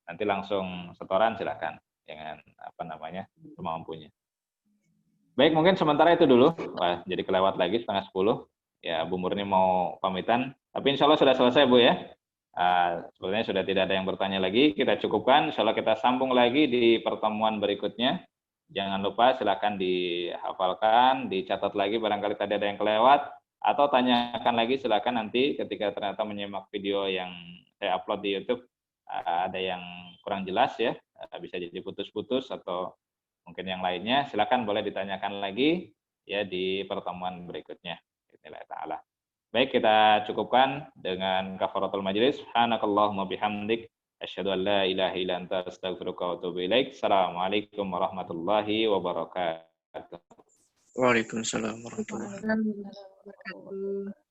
nanti langsung setoran silakan dengan apa namanya semampunya. Baik mungkin sementara itu dulu. Wah jadi kelewat lagi 9:30. Ya Bu Murni mau pamitan. Tapi insya Allah sudah selesai Bu ya. Sebenarnya sudah tidak ada yang bertanya lagi. Kita cukupkan. Insya Allah kita sambung lagi di pertemuan berikutnya. Jangan lupa silakan dihafalkan, dicatat lagi barangkali tadi ada yang kelewat. Atau tanyakan lagi silakan nanti ketika ternyata menyimak video yang saya upload di YouTube ada yang kurang jelas ya, bisa jadi putus-putus atau mungkin yang lainnya, silakan boleh ditanyakan lagi ya di pertemuan berikutnya. Bismillah ta'ala. Baik, kita cukupkan dengan kafaratul majelis. Subhanakallahumma bihamdik asyhadu an la ilaha illa anta astaghfiruka wa atubu ilaik. Assalamualaikum warahmatullahi wabarakatuh. Waalaikumsalam warahmatullahi wabarakatuh.